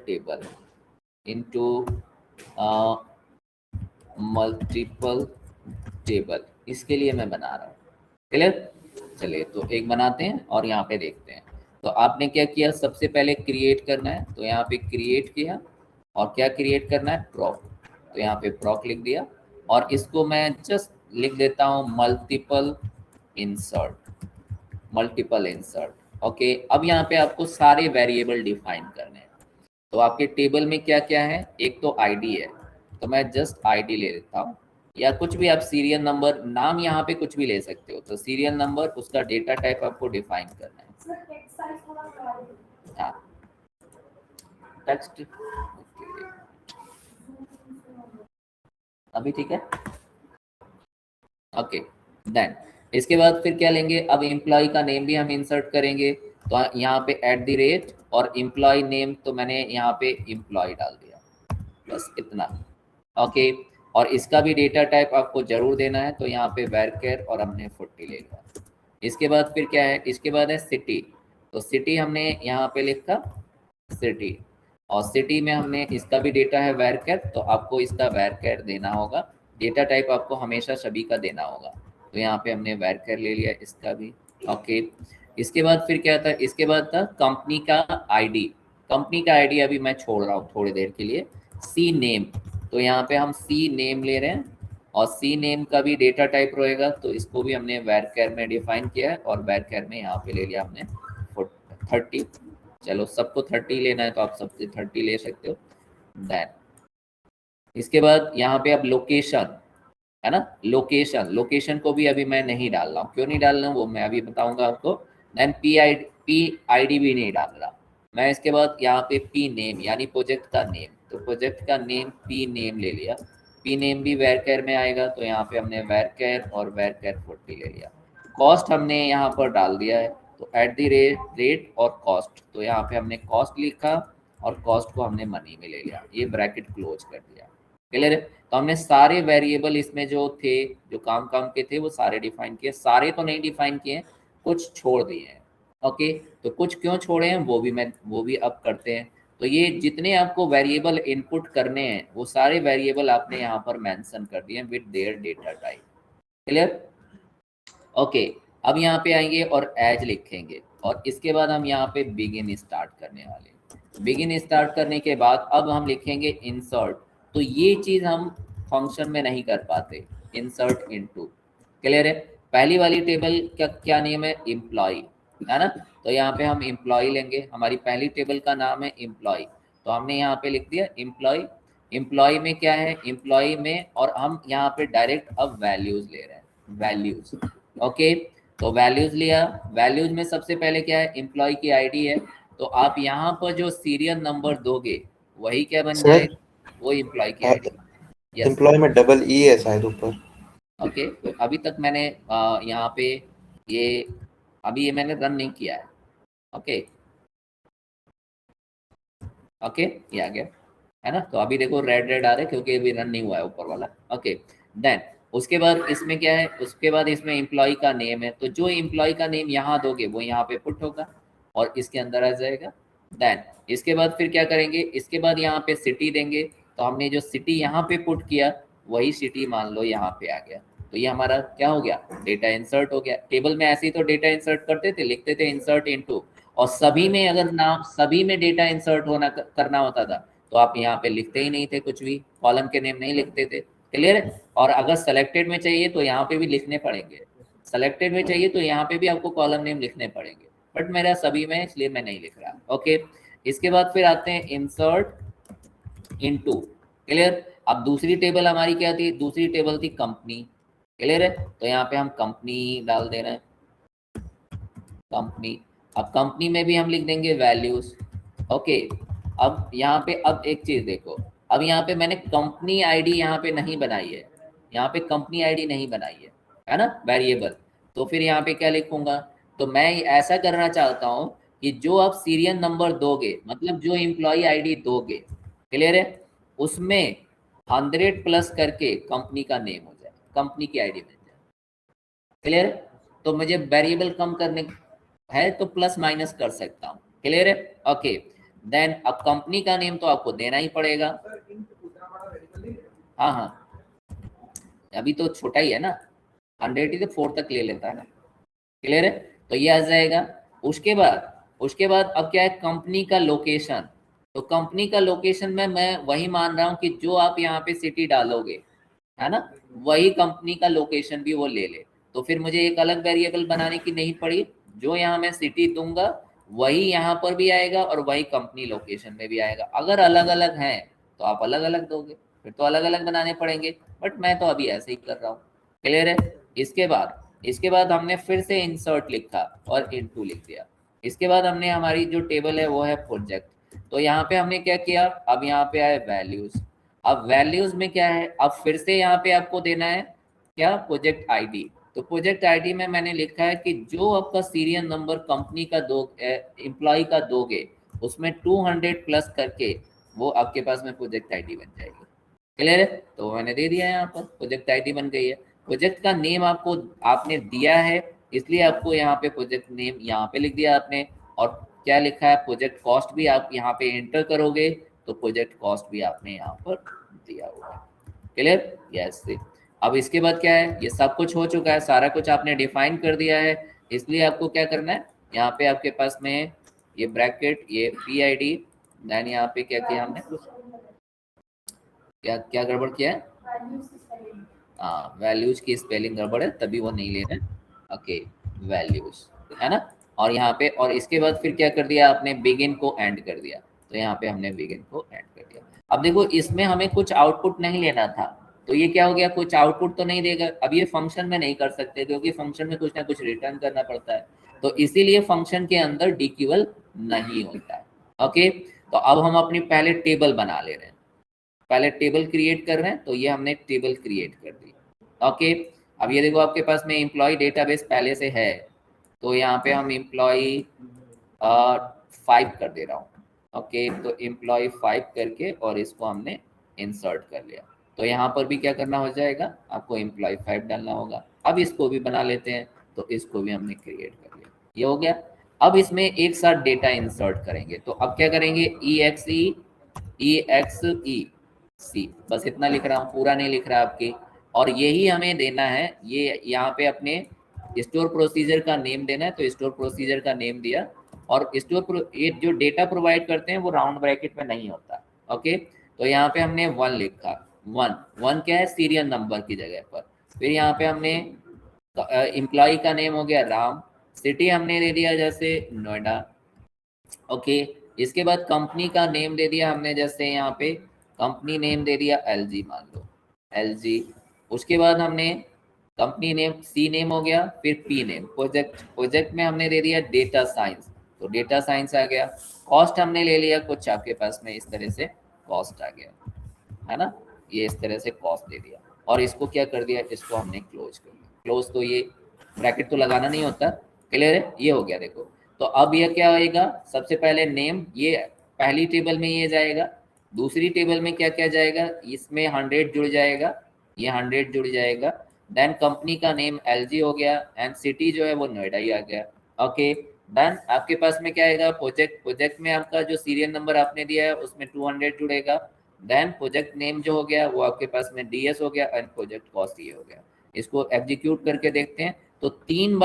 table, इसके लिए मैं बना रहा हूँ। क्लियर, चलिए तो एक बनाते हैं और यहाँ पे देखते हैं। तो आपने क्या किया, सबसे पहले क्रिएट करना है, तो यहाँ पे क्रिएट किया, और क्या क्रिएट करना है, प्रॉक, तो यहाँ पे प्रॉक लिख दिया, और इसको मैं जस्ट लिख देता हूँ मल्टीपल इंसर्ट। ओके, अब यहाँ पे आपको सारे वेरिएबल डिफाइन करने हैं। तो आपके टेबल में क्या क्या है, एक तो आईडी है, तो मैं जस्ट आईडी ले लेता हूँ, या कुछ भी आप सीरियल नंबर, नाम यहाँ पे कुछ भी ले सकते हो। तो सीरियल नंबर, उसका डेटा टाइप आपको डिफाइन करना है। हाँ, टेक्स्ट अभी ठीक है। ओके, देन इसके बाद फिर क्या लेंगे, अब एम्प्लॉय का नेम भी हम इंसर्ट करेंगे। तो यहाँ पे @ और एम्प्लॉय नेम, तो मैंने यहाँ पे एम्प्लॉय डाल दिया, बस इतना। ओके, और इसका भी डेटा टाइप आपको जरूर देना है, तो यहाँ पे varchar और हमने 40 ले लिया। इसके बाद फिर क्या है, इसके बाद है सिटी, तो सिटी हमने यहाँ पे लिखा सिटी, और सिटी में हमने इसका भी डेटा है varchar, तो आपको इसका varchar देना होगा। डेटा टाइप आपको हमेशा सभी का देना होगा, तो यहाँ पे हमने varchar ले लिया इसका भी। ओके, इसके बाद फिर क्या था, इसके बाद था कंपनी का आईडी। कंपनी का आईडी अभी मैं छोड़ रहा हूँ थोड़ी देर के लिए। सी नेम, तो यहाँ पे हम सी नेम ले रहे हैं, और सी नेम का भी डेटा टाइप रहेगा, तो इसको भी हमने varchar में डिफाइन किया है, और varchar में यहाँ पे ले लिया हमने 30। चलो सबको 30 लेना है तो आप सबसे 30 ले सकते हो। देन इसके बाद यहाँ पे अब लोकेशन, है ना, लोकेशन को भी अभी मैं नहीं डाल रहा हूँ, क्यों नहीं डाल रहा हूँ वो मैं अभी बताऊंगा आपको। देन पी आईडी भी नहीं डाल रहा मैं। इसके बाद यहाँ पे पी नेम, यानी प्रोजेक्ट का नेम, तो प्रोजेक्ट का नेम पी नेम ले लिया। पी नेम भी varchar में आएगा, तो यहाँ पे हमने varchar और varchar 40 ले लिया। कॉस्ट हमने यहाँ पर डाल दिया है, तो @ और कॉस्ट, तो यहाँ पे हमने कॉस्ट लिखा, और कॉस्ट को हमने मनी में ले लिया, ये ब्रैकेट क्लोज कर दिया। क्लियर है, तो हमने सारे वेरिएबल इसमें जो थे, जो काम के थे, वो सारे डिफाइन किए। सारे तो नहीं डिफाइन किए, कुछ छोड़ दिए हैं। ओके, तो कुछ क्यों छोड़े हैं वो भी अब करते हैं। तो ये जितने आपको वेरिएबल इनपुट करने हैं, वो सारे वेरिएबल आपने यहाँ पर मेंशन कर दिए with their data type. Clear, okay, अब यहाँ पे आएंगे और एज लिखेंगे, और इसके बाद हम यहाँ पे बिगिन स्टार्ट करने वाले। बिगिन स्टार्ट करने के बाद अब हम लिखेंगे इंसर्ट, तो ये चीज हम फंक्शन में नहीं कर पाते, इंसर्ट इनटू। क्लियर है, पहली वाली टेबल का क्या नेम है, एम्प्लॉय, है ना। तो यहाँ पे हम एम्प्लॉय लेंगे, हमारी पहली टेबल का नाम है एम्प्लॉय, तो हमने यहाँ पे लिख दिया एम्प्लॉय। एम्प्लॉय में क्या है, एम्प्लॉय में, और हम यहाँ पे डायरेक्ट अब वैल्यूज ले रहे हैं, वैल्यूज। ओके, तो वैल्यूज लिया। वैल्यूज में सबसे पहले क्या है, एम्प्लॉय की आईडी है, तो आप यहाँ पर जो सीरियल नंबर दोगे वही क्या बन जाएगा, वो एम्प्लॉय की आईडी। यस एम्प्लॉय में डबल ई है शायद ऊपर। ओके, तो अभी तक मैंने यहाँ पे ये अभी ये मैंने रन नहीं किया है। ओके ओके, ये आ गया है ना। तो अभी देखो रेड रेड आ रहा है क्योंकि अभी रन नहीं हुआ है ऊपर वाला। ओके देन उसके बाद इसमें क्या है, उसके बाद इसमें एम्प्लॉय का नेम है, तो जो एम्प्लॉय का नेम यहाँ दोगे वो यहाँ पे पुट होगा और इसके अंदर आ जाएगा। देन इसके बाद फिर क्या करेंगे, इसके बाद यहाँ पे सिटी देंगे, तो हमने जो सिटी यहाँ पे पुट किया वही सिटी मान लो यहाँ पे आ गया, तो ये हमारा क्या हो गया, डेटा इंसर्ट हो गया। टेबल में ऐसे ही तो डेटा इंसर्ट करते थे, लिखते थे इंसर्ट इनटू, और सभी में अगर नाम सभी में डेटा इंसर्ट होना करना होता था तो आप यहाँ पे लिखते ही नहीं थे कुछ भी, कॉलम के नेम नहीं लिखते थे। क्लियर है। और अगर सेलेक्टेड में चाहिए तो यहाँ पे भी लिखने पड़ेंगे, सेलेक्टेड में चाहिए तो यहाँ पे भी आपको कॉलम नेम लिखने पड़ेंगे, बट मेरा सभी में इसलिए मैं नहीं लिख रहा। ओके, इसके बाद फिर आते हैं इंसर्ट इनटू। क्लियर। अब दूसरी टेबल हमारी क्या थी, दूसरी टेबल थी कंपनी। क्लियर है, तो यहाँ पे हम कंपनी डाल दे रहे हैं, कंपनी। अब कंपनी में भी हम लिख देंगे वैल्यूज। ओके, अब यहाँ पे अब एक चीज देखो, अब यहाँ पे मैंने कंपनी आईडी यहाँ पे नहीं बनाई है, यहाँ पे कंपनी आईडी नहीं बनाई है ना, वेरिएबल। तो फिर यहाँ पे क्या लिखूंगा, तो मैं ऐसा करना चाहता हूँ कि जो आप सीरियल नंबर दोगे, मतलब जो एम्प्लॉय आईडी दोगे, क्लियर है, उसमें 100 प्लस करके कंपनी का नेम हो जाए, कंपनी की आईडी बन जाए। क्लियर है, तो मुझे वेरिएबल कम करने है तो प्लस माइनस कर सकता हूँ। क्लियर है। ओके देन अब कंपनी का नेम तो आपको देना ही पड़ेगा। हाँ हाँ, अभी तो छोटा ही है ना, 100 ही तो 4 तक ले लेता है ना। क्लियर है, तो ये आ जाएगा। उसके बाद अब क्या है, कंपनी का लोकेशन। तो कंपनी का लोकेशन में मैं वही मान रहा हूँ कि जो आप यहाँ पे सिटी डालोगे, है ना, वही कंपनी का लोकेशन भी वो ले ले। तो फिर मुझे एक अलग वेरिएबल बनाने की नहीं पड़ी, जो यहाँ मैं सिटी दूंगा वही यहाँ पर भी आएगा और वही कंपनी लोकेशन में भी आएगा। अगर अलग अलग हैं तो आप अलग अलग दोगे, फिर तो अलग अलग बनाने पड़ेंगे, बट मैं तो अभी ऐसे ही कर रहा हूँ। क्लियर है। इसके बाद हमने फिर से इंसर्ट लिखा और इनटू लिख दिया। इसके बाद हमने हमारी जो टेबल है वो है प्रोजेक्ट। तो यहाँ पे हमने क्या किया, अब यहाँ पे आए वैल्यूज। अब वैल्यूज में क्या है, अब फिर से यहाँ पे आपको देना है क्या, प्रोजेक्ट आईडी। तो प्रोजेक्ट आईडी में मैंने लिखा है कि जो आपका सीरियल नंबर कंपनी का दो एम्प्लॉय का दोगे उसमें 200 प्लस करके वो आपके पास में प्रोजेक्ट आईडी बन जाएगी। क्लियर है, तो मैंने दे दिया है, यहाँ पर प्रोजेक्ट आईडी बन गई है। प्रोजेक्ट का नेम आपको आपने दिया है, इसलिए आपको यहाँ पे प्रोजेक्ट नेम यहाँ पे लिख दिया आपने। और क्या लिखा है, प्रोजेक्ट कॉस्ट भी आप यहाँ पे एंटर करोगे तो प्रोजेक्ट कॉस्ट भी आपने यहाँ पर दिया हुआ है। क्लियर। यस। अब इसके बाद क्या है, ये सब कुछ हो चुका है, सारा कुछ आपने डिफाइन कर दिया है, इसलिए आपको क्या करना है, यहाँ पे आपके पास में ये ब्रैकेट, ये पी आई डी, देन यहाँ पे क्या किया हमने, क्या क्या गड़बड़ किया है, हाँ वैल्यूज की स्पेलिंग गड़बड़ है तभी वो नहीं ले रहे। ओके वैल्यूज, है ना। और यहाँ पे और इसके बाद फिर क्या कर दिया आपने, बिगिन को एंड कर दिया, तो यहाँ पे हमने बिगिन को एंड कर दिया। अब देखो इसमें हमें कुछ आउटपुट नहीं लेना था, तो ये क्या हो गया, कुछ आउटपुट तो नहीं देगा। अब ये फंक्शन में नहीं कर सकते क्योंकि फंक्शन में कुछ ना कुछ रिटर्न करना पड़ता है, तो इसीलिए फंक्शन के अंदर डीक्यूएल नहीं होता है। ओके, तो अब हम अपनी पहले टेबल बना ले रहे हैं, पहले टेबल क्रिएट कर रहे हैं, तो ये हमने टेबल क्रिएट कर दी। ओके, अब ये देखो आपके पास में एम्प्लॉय डेटाबेस पहले से है, तो यहाँ पे हम एम्प्लॉय 5 कर दे रहा हूँ। ओके, तो एम्प्लॉय 5 करके और इसको हमने इंसर्ट कर लिया, तो यहाँ पर भी क्या करना हो जाएगा, आपको एम्प्लॉय 5 डालना होगा। अब इसको भी बना लेते हैं, तो इसको भी हमने क्रिएट कर लिया, ये हो गया। अब इसमें एक साथ डेटा इंसर्ट करेंगे, तो अब क्या करेंगे, EXE बस इतना लिख रहा हूँ, पूरा नहीं लिख रहा आपकी। और यही हमें देना है, ये यहाँ पे अपने स्टोर प्रोसीजर का नेम देना है, तो स्टोर प्रोसीजर का नेम दिया। और ये जो डेटा प्रोवाइड करते हैं वो राउंड ब्रैकेट में नहीं होता। ओके, तो यहाँ पे हमने 1 लिखा, 1 क्या है, सीरियल नंबर की जगह पर। फिर यहाँ पे हमने एम्प्लॉय का नेम हो गया राम, सिटी हमने दे दिया जैसे नोएडा। ओके, इसके बाद कंपनी का नेम दे दिया हमने, जैसे यहाँ पे कंपनी नेम दे दिया LG, मान लो LG। उसके बाद हमने कंपनी नेम C नेम हो गया, फिर P नेम। प्रोजेक्ट में हमने दे दिया डेटा साइंस, तो डेटा साइंस आ गया। कॉस्ट हमने ले लिया कुछ आपके पास में इस तरह से कॉस्ट आ गया। है ना, ये इस तरह से कॉस्ट दे दिया और इसको क्या कर दिया, इसको हमने क्लोज कर दिया। क्लोज तो ये ब्रैकेट तो लगाना नहीं होता, क्लियर है, ये हो गया देखो। तो अब ये क्या होएगा, सबसे पहले नेम, ये पहली टेबल में ये जाएगा, दूसरी टेबल में क्या क्या जाएगा, इसमें 100 जुड़ जाएगा, ये 100 जुड़ जाएगा। देन कंपनी का नेम LG हो गया एंड सिटी जो है वो नोएडा ही आ गया। ओके देन आपके पास में क्या आएगा, प्रोजेक्ट, प्रोजेक्ट में आपका जो सीरियल नंबर आपने दिया है उसमें 200 जुड़ेगा। देन प्रोजेक्ट नेम जो हो गया वो आपके पास में DS हो गया एंड प्रोजेक्ट कॉस्ट ये हो गया। इसको एग्जीक्यूट करके देखते हैं तो तीन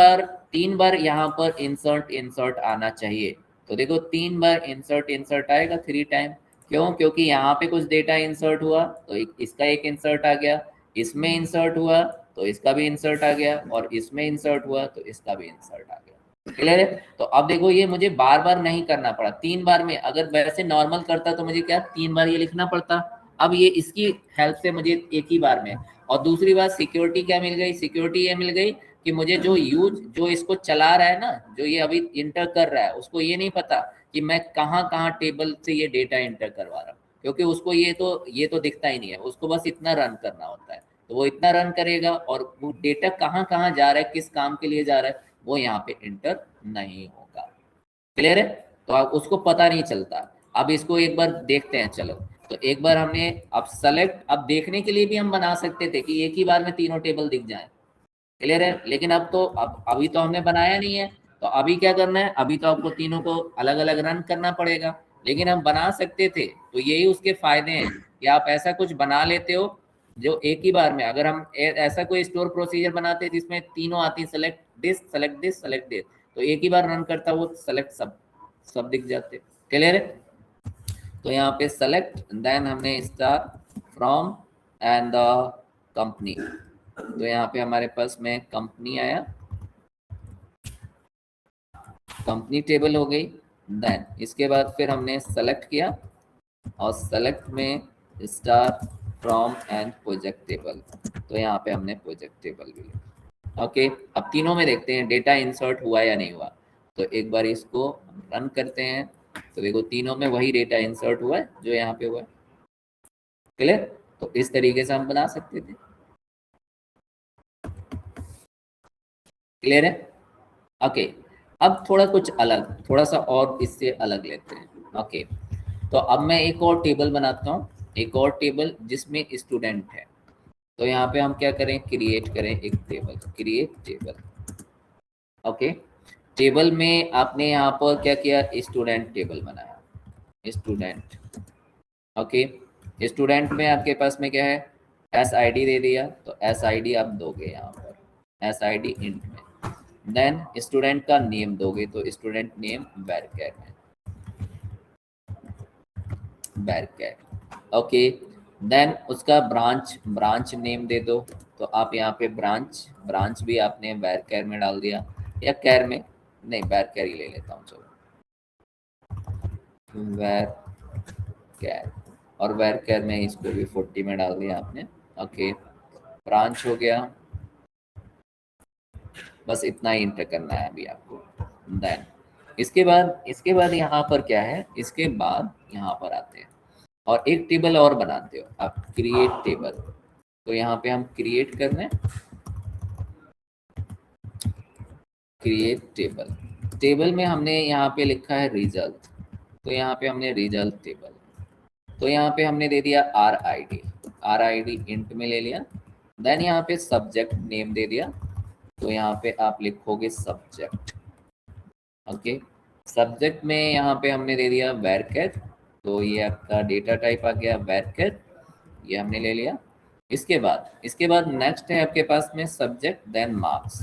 बार यहाँ पर इंसर्ट इंसर्ट आना चाहिए। तो देखो 3 बार इंसर्ट इंसर्ट आएगा 3 टाइम। क्यों, क्योंकि यहाँ पे कुछ डेटा इंसर्ट हुआ तो इसका एक इंसर्ट आ गया, इसमें इंसर्ट हुआ तो इसका भी इंसर्ट आ गया और इसमें इंसर्ट हुआ तो इसका भी इंसर्ट आ गया। क्लियर है। तो अब देखो ये मुझे बार बार नहीं करना पड़ा, 3 बार में, अगर वैसे नॉर्मल करता तो मुझे क्या 3 बार ये लिखना पड़ता, अब ये इसकी हेल्प से मुझे एक ही बार में। और दूसरी बात सिक्योरिटी क्या मिल गई, सिक्योरिटी ये मिल गई कि मुझे जो इसको चला रहा है ना, जो ये अभी इंटर कर रहा है, उसको ये नहीं पता कि मैं कहाँ कहाँ टेबल से ये डेटा इंटर करवा रहा हूँ, क्योंकि उसको ये तो दिखता ही नहीं है, उसको बस इतना रन करना होता है। तो वो इतना रन करेगा और वो डेटा कहाँ कहाँ जा रहा है, किस काम के लिए जा रहा है, वो यहाँ पे इंटर नहीं होगा। क्लियर है। तो आप उसको पता नहीं चलता। अब इसको एक बार देखते हैं, चलो। तो एक बार हमने अब सेलेक्ट, अब देखने के लिए भी हम बना सकते थे कि एक ही बार में तीनों टेबल दिख जाए। क्लियर है। लेकिन अभी तो हमने बनाया नहीं है, तो अभी क्या करना है, अभी तो आपको तीनों को अलग अलग रन करना पड़ेगा। लेकिन हम बना सकते थे, तो यही उसके फायदे हैं कि आप ऐसा कुछ बना लेते हो जो एक ही बार में, अगर हम ऐसा कोई स्टोर प्रोसीजर बनाते जिसमें तीनों आती, select this select this select this, तो एक ही बार रन करता वो सेलेक्ट सब दिख जाते। क्लियर है। तो यहाँ पे सेलेक्ट, देन हमने star from and the company, तो यहाँ पे हमारे पास में कंपनी आया, कंपनी टेबल हो गई। देन इसके बाद फिर हमने सेलेक्ट किया और सेलेक्ट में star from and project table, तो यहाँ पे हमने प्रोजेक्ट टेबल भी लिखा। ओके अब तीनों में देखते हैं डेटा इंसर्ट हुआ या नहीं हुआ। तो एक बार इसको रन करते हैं, तो देखो तीनों में वही डेटा इंसर्ट हुआ है जो यहाँ पे हुआ है। क्लियर। तो इस तरीके से हम बना सकते थे। क्लियर है। ओके अब थोड़ा कुछ अलग, थोड़ा सा और इससे अलग लेते हैं। ओके तो अब मैं एक और टेबल बनाता हूँ, एक और टेबल जिसमें स्टूडेंट है। तो यहाँ पे हम क्या करें, क्रिएट करें एक table, create table. Okay table में आपने यहाँ पर क्या किया, स्टूडेंट टेबल बनाया, स्टूडेंट। ओके स्टूडेंट में आपके पास में क्या है, SID दे दिया, तो SID आप दोगे यहाँ पर, SID इंट में। देन स्टूडेंट का नेम दोगे, तो स्टूडेंट नेम varchar में, varchar। ओके देन उसका ब्रांच नेम दे दो, तो आप यहाँ पे ब्रांच भी आपने varchar में डाल दिया, या कैर में नहीं, varchar ही ले लेता हूँ, चलो varchar, और varchar में इसको भी 40 में डाल दिया आपने। ओके ब्रांच हो गया, बस इतना ही इंटर करना है अभी आपको। देन इसके बाद यहाँ पर क्या है, इसके बाद यहाँ पर आते हैं और एक टेबल और बनाते हो आप, क्रिएट टेबल। तो यहाँ पे हम क्रिएट कर रहे हैं, क्रिएट टेबल। टेबल में हमने यहाँ पे लिखा है रिजल्ट, तो यहाँ पे हमने रिजल्ट टेबल, तो यहाँ पे हमने दे दिया RID इंट में ले लिया। देन यहाँ पे सब्जेक्ट नेम दे दिया, तो यहाँ पे आप लिखोगे सब्जेक्ट। ओके सब्जेक्ट में यहाँ पे हमने दे दिया varchar, तो ये आपका डेटा टाइप आ गया varchar, ये हमने ले लिया। इसके बाद नेक्स्ट है आपके पास में सब्जेक्ट देन मार्क्स,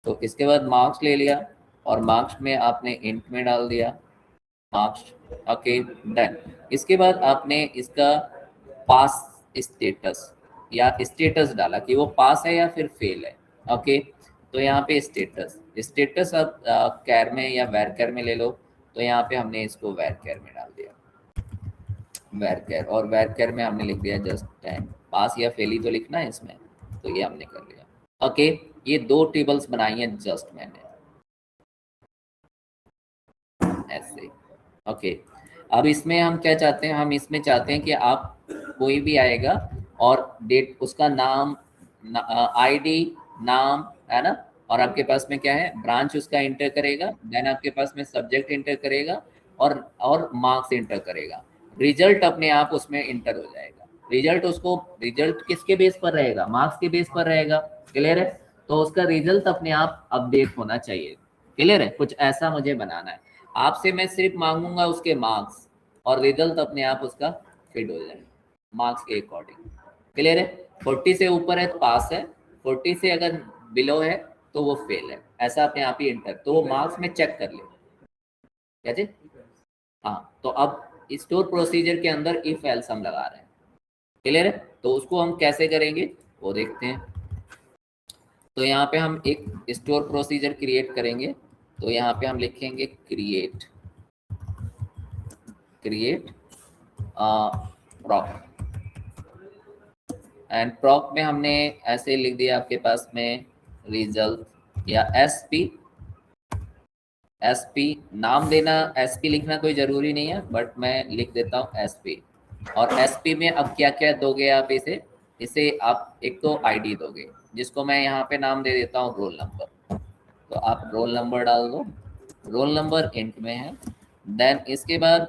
तो इसके बाद मार्क्स ले लिया और मार्क्स में आपने इंट में डाल दिया मार्क्स। Okay done. इसके बाद आपने इसका पास स्टेटस या स्टेटस डाला कि वो पास है या फिर फेल है। ओके तो यहाँ पे स्टेटस आप कैर में या varchar में ले लो, तो यहाँ पे हमने इसको varchar में डाल दिया, varchar, और varchar में हमने लिख दिया जस्ट 10, पास या फेल ही तो लिखना है इसमें, तो ये हमने कर लिया। ओके ये 2 टेबल्स बनाई हैं जस्ट मैंने ऐसे। ओके अब इसमें हम क्या चाहते हैं, हम इसमें चाहते हैं कि आप कोई भी आएगा और डेट, उसका नाम, आईडी, नाम, है ना, और आपके पास में क्या है, ब्रांच उसका इंटर करेगा, देन आपके पास में सब्जेक्ट इंटर करेगा और मार्क्स इंटर करेगा। रिजल्ट अपने आप उसमें इंटर हो जाएगा। रिजल्ट उसको, रिजल्ट किसके बेस पर रहेगा, मार्क्स के बेस पर रहेगा। क्लियर है? तो उसका रिजल्ट अपने आप अपडेट होना चाहिए। क्लियर है? कुछ ऐसा मुझे बनाना है। आपसे मैं सिर्फ मांगूंगा उसके मार्क्स, और रिजल्ट अपने आप उसका फिट हो जाएगा मार्क्स के अकॉर्डिंग। क्लियर है? 40 से ऊपर है तो पास है, 40 से अगर बिलो है तो वो फेल है, ऐसा अपने आप ही इंटर, तो वो मार्क्स में चेक कर ले। क्या जी? हाँ, तो अब स्टोर प्रोसीजर के अंदर इफ एल्स हम लगा रहे हैं। क्लियर है? तो उसको हम कैसे करेंगे वो देखते हैं। तो यहाँ पे हम एक स्टोर प्रोसीजर क्रिएट करेंगे। तो यहाँ पे हम लिखेंगे क्रिएट प्रॉप, एंड प्रॉप में हमने ऐसे लिख दिया आपके पास में रिजल्ट या एसपी नाम देना, एसपी लिखना कोई ज़रूरी नहीं है, बट मैं लिख देता हूँ एसपी। और एसपी में अब क्या क्या दोगे आप, इसे आप एक तो आईडी दोगे, जिसको मैं यहाँ पे नाम दे देता हूँ रोल नंबर। तो आप रोल नंबर डाल दो, रोल नंबर इंट में है। देन इसके बाद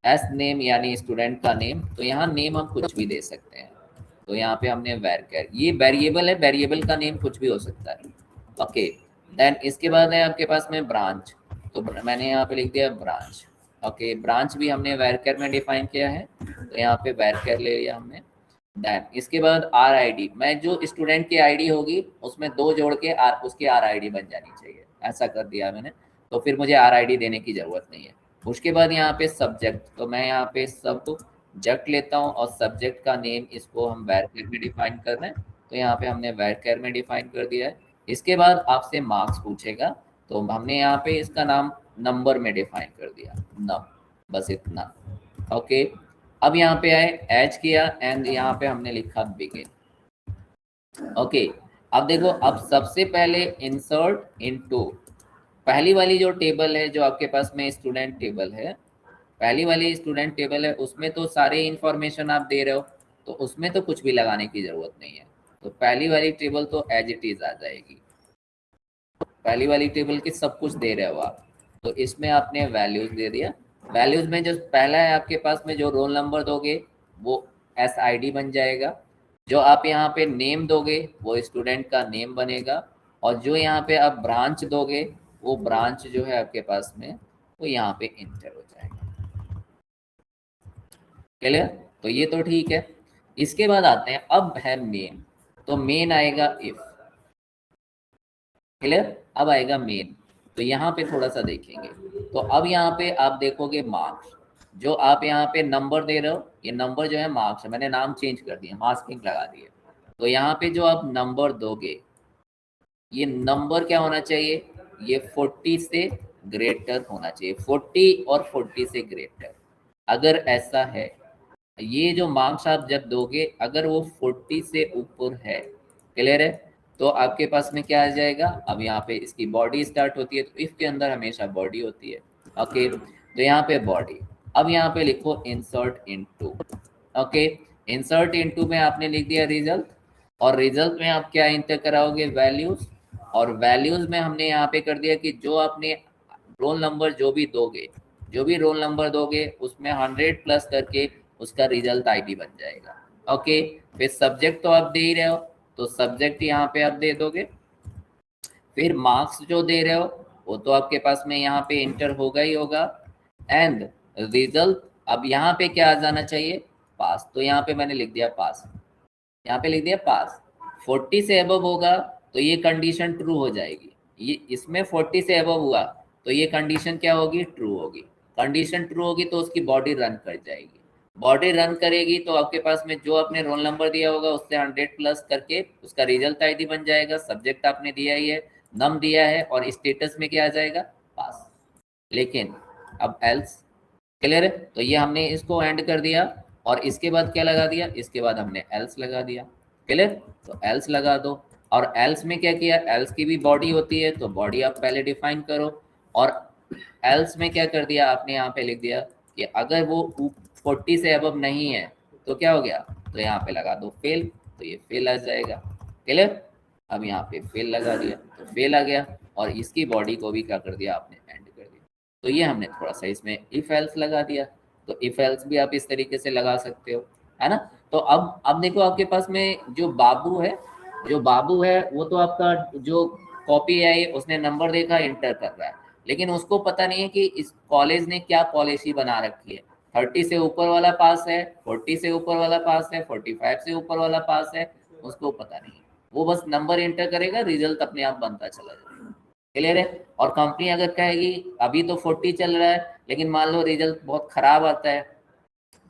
एस नेम यानी स्टूडेंट का नेम, तो यहाँ नेम हम कुछ भी दे सकते हैं। तो यहाँ पे हमने वेरकर, ये वेरिएबल है, वेरिएबल का नेम कुछ भी हो सकता है। ओके, देन इसके बाद है आपके पास में ब्रांच, तो मैंने यहाँ पे लिख दिया ब्रांच। ओके, ब्रांच भी हमने वेरकर में डिफाइन किया है, तो यहाँ पे वेरकर ले लिया हमने। देन इसके बाद आर आई डी, मैं जो स्टूडेंट की आईडी होगी उसमें 2 जोड़ के उसकी आर आई डी बन जानी चाहिए, ऐसा कर दिया मैंने, तो फिर मुझे आर आई डी देने की ज़रूरत नहीं है। उसके बाद यहाँ पे सब्जेक्ट, तो मैं यहाँ पे सब्जेक्ट लेता हूँ और सब्जेक्ट का नेम इसको हम वेरकर में डिफाइन कर रहे हैं, तो यहाँ पे हमने वेरकर में डिफाइन कर दिया है। इसके बाद आपसे मार्क्स पूछेगा, तो हमने यहाँ पे इसका नाम नंबर में डिफाइन कर दिया, नम, बस इतना। ओके, अब यहाँ पे आए, एच किया, एंड यहाँ पे हमने लिखा बिगिन। ओके, अब देखो, अब सबसे पहले इंसर्ट इनटू, पहली वाली जो टेबल है, जो आपके पास में स्टूडेंट टेबल है, पहली वाली स्टूडेंट टेबल है, उसमें तो सारे इंफॉर्मेशन आप दे रहे हो, तो उसमें तो कुछ भी लगाने की जरूरत नहीं है। तो पहली वाली टेबल तो एज इट इज आ जाएगी, पहली वाली टेबल की सब कुछ दे रहे हो आप। तो इसमें आपने वैल्यूज दे दिया, वैल्यूज में जो पहला है आपके पास में, जो रोल नंबर दोगे वो एस आई डी बन जाएगा, जो आप यहाँ पे नेम दोगे वो स्टूडेंट का नेम बनेगा, और जो यहाँ पे आप ब्रांच दोगे वो ब्रांच जो है आपके पास में वो यहाँ पे इंटर हो जाएगा। क्लियर? तो ये तो ठीक है। इसके बाद आते हैं, अब है मेन, तो मेन आएगा इफ। क्लियर? अब आएगा मेन, तो यहाँ पे थोड़ा सा देखेंगे। तो अब यहाँ पे आप देखोगे मार्क्स, जो आप यहाँ पे नंबर दे रहे हो, ये नंबर जो है मार्क्स है, मैंने नाम चेंज कर दिया, मास्किंग लगा दिया। तो यहाँ पे जो आप नंबर दोगे, ये नंबर क्या होना चाहिए, ये 40 से ग्रेटर होना चाहिए, 40 और 40 से ग्रेटर। अगर ऐसा है, ये जो मार्क्स आप जब दोगे अगर वो 40 से ऊपर है, क्लियर है, तो आपके पास में क्या आ जाएगा, अब यहाँ पे इसकी बॉडी स्टार्ट होती है, तो इफ के अंदर हमेशा बॉडी होती है। ओके, तो यहाँ पे बॉडी, अब यहाँ पे लिखो insert into. Okay, insert into में आपने लिख दिया रिजल्ट, और रिजल्ट में आप क्या इंटर कराओगे, वैल्यूज, और वैल्यूज में हमने यहाँ पे कर दिया कि जो आपने रोल नंबर जो भी रोल नंबर दोगे उसमें 100 प्लस करके उसका रिजल्ट आईडी बन जाएगा। ओके, फिर सब्जेक्ट तो आप दे ही रहे हो, तो सब्जेक्ट यहाँ पे आप दे दोगे, फिर मार्क्स जो दे रहे हो वो तो आपके पास में यहाँ पे इंटर होगा ही होगा, एंड रिजल्ट अब यहाँ पे क्या आ जाना चाहिए, पास, तो यहाँ पे मैंने लिख दिया पास, यहाँ पे लिख दिया पास। 40 से अबव होगा तो ये कंडीशन ट्रू हो जाएगी, ये इसमें 40 से अबव हुआ तो ये कंडीशन क्या होगी, ट्रू होगी। कंडीशन ट्रू होगी तो उसकी बॉडी रन कर जाएगी, बॉडी रन करेगी तो आपके पास में जो आपने रोल नंबर दिया होगा उससे 100 प्लस करके उसका रिजल्ट आईडी बन जाएगा, सब्जेक्ट आपने दिया ही है, नम दिया है, और स्टेटस में क्या आ जाएगा, पास। लेकिन अब एल्स, क्लियर है, तो ये हमने इसको एंड कर दिया, और इसके बाद क्या लगा दिया, इसके बाद हमने एल्स लगा दिया। क्लियर? तो एल्स लगा दो, और एल्स में क्या किया, एल्स की भी बॉडी होती है तो बॉडी आप पहले डिफाइन करो, और एल्स में क्या कर दिया आपने, यहाँ पे लिख दिया कि अगर वो 40 से अबव नहीं है तो क्या हो गया, तो यहाँ पे लगा दो फेल, तो ये फेल आ जाएगा। क्लियर? अब यहाँ पे फेल लगा दिया तो फेल आ गया, और इसकी बॉडी को भी क्या कर दिया आपने, एंड कर दिया। तो ये हमने थोड़ा सा इसमें इफ एल्स लगा दिया। तो इफ एल्स भी आप इस तरीके से लगा सकते हो, है ना। तो अब देखो आपके पास में जो बाबू है, वो तो आपका जो कॉपी है उसने नंबर देखा, इंटर कर रहा है, लेकिन उसको पता नहीं है कि इस कॉलेज ने क्या पॉलिसी बना रखी है। 30 से ऊपर वाला पास है, 40 से ऊपर वाला पास है, 45 से ऊपर वाला पास है, उसको पता नहीं है। वो बस नंबर एंटर करेगा, रिजल्ट अपने आप बनता चला जाएगा। क्लियर है? और कंपनी अगर कहेगी अभी तो 40 चल रहा है, लेकिन मान लो रिजल्ट बहुत खराब आता है,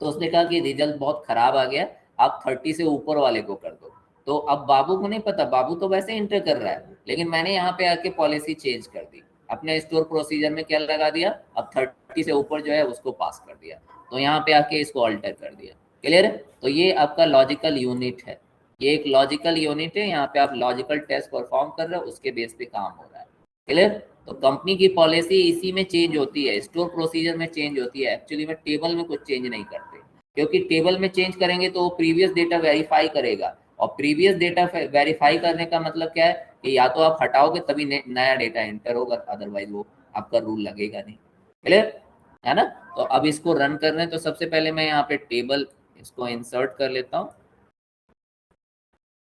तो उसने कहा कि रिजल्ट बहुत खराब आ गया, आप 30 से ऊपर वाले को कर दो। तो अब बाबू को नहीं पता, बाबू तो वैसे इंटर कर रहा है, लेकिन मैंने यहाँ पे आके पॉलिसी चेंज कर दी, अपने स्टोर प्रोसीजर में क्या लगा दिया, अब 30 से ऊपर जो है उसको पास कर दिया, तो यहाँ पे आके इसको अल्टर कर दिया। क्लियर है? तो ये आपका लॉजिकल यूनिट है, ये एक लॉजिकल यूनिट है, यहाँ पे आप लॉजिकल टेस्ट परफॉर्म कर रहे हो, उसके बेस पे काम हो रहा है। क्लियर? तो कंपनी की पॉलिसी इसी में चेंज होती है, स्टोर प्रोसीजर में चेंज होती है, एक्चुअली में टेबल में कुछ चेंज नहीं करते, क्योंकि टेबल में चेंज करेंगे तो वो प्रीवियस डेटा वेरीफाई करेगा, और प्रीवियस डेटा वेरीफाई करने का मतलब क्या है कि या तो आप हटाओगे तभी नया डेटा एंटर होगा, अदरवाइज वो आपका रूल लगेगा नहीं। क्लियर है ना? तो अब इसको रन कर रहे हैं, तो सबसे पहले मैं यहाँ पे टेबल इसको इंसर्ट कर लेता हूँ।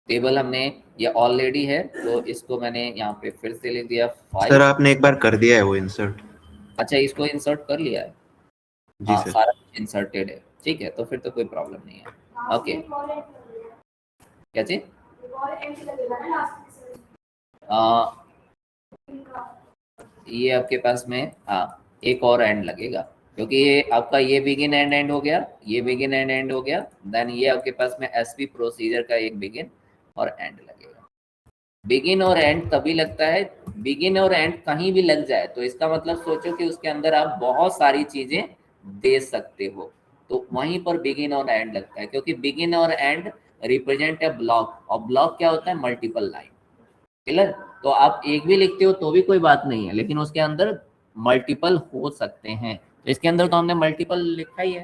टेबल हमने ये ऑलरेडी है, तो इसको मैंने यहाँ पे फिर से लिख दिया 5। सर आपने एक बार कर दिया है वो इंसर्ट। अच्छा, इसको इंसर्ट कर लिया है? जी हाँ, सर। सारा इंसर्टेड है, ठीक है, तो फिर तो कोई प्रॉब्लम नहीं है। ओके, क्या चीज? ये आपके पास में हाँ एक और एंड लगेगा, क्योंकि ये आपका ये बिगिन एंड एंड हो गया, ये बिगिन एंड एंड हो गया, देन ये आपके पास में एसपी प्रोसीजर का एक बिगिन और एंड लगेगा। बिगिन और एंड तभी लगता है, बिगिन और एंड कहीं भी लग जाए तो इसका मतलब सोचो कि उसके अंदर आप बहुत सारी चीजें दे सकते हो, तो वहीं पर बिगिन और एंड लगता है, क्योंकि बिगिन और एंड रिप्रेजेंट ए ब्लॉक, और ब्लॉक क्या होता है, मल्टीपल लाइन। क्लियर? तो आप एक भी लिखते हो तो भी कोई बात नहीं है, लेकिन उसके अंदर मल्टीपल हो सकते हैं, तो इसके अंदर तो हमने मल्टीपल लिखा ही है।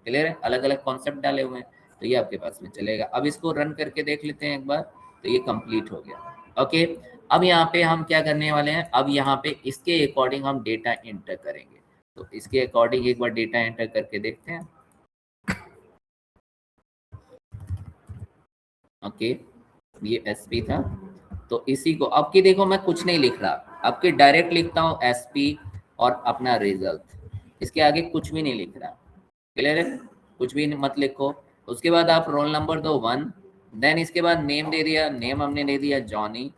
क्लियर है? अलग अलग कॉन्सेप्ट डाले हुए हैं, तो ये आपके पास में चलेगा। अब इसको रन करके देख लेते हैं एक बार, तो ये कंप्लीट हो गया। ओके, अब यहाँ पे हम क्या करने वाले हैं, अब यहाँ पे इसके अकॉर्डिंग हम डेटा एंटर करेंगे, तो इसके अकॉर्डिंग एक बार डेटा एंटर करके देखते हैं। ओके, ये एसपी था, तो इसी को अब की देखो मैं कुछ नहीं लिख रहा, अब की डायरेक्ट लिखता हूँ एसपी और अपना रिजल्ट, इसके आगे कुछ भी नहीं लिख रहा। क्लियर है? कुछ भी मत लिखो। उसके बाद आप रोल नंबर दो 1, देन इसके बाद नेम दे दिया, नेम हमने दे दिया जॉनी,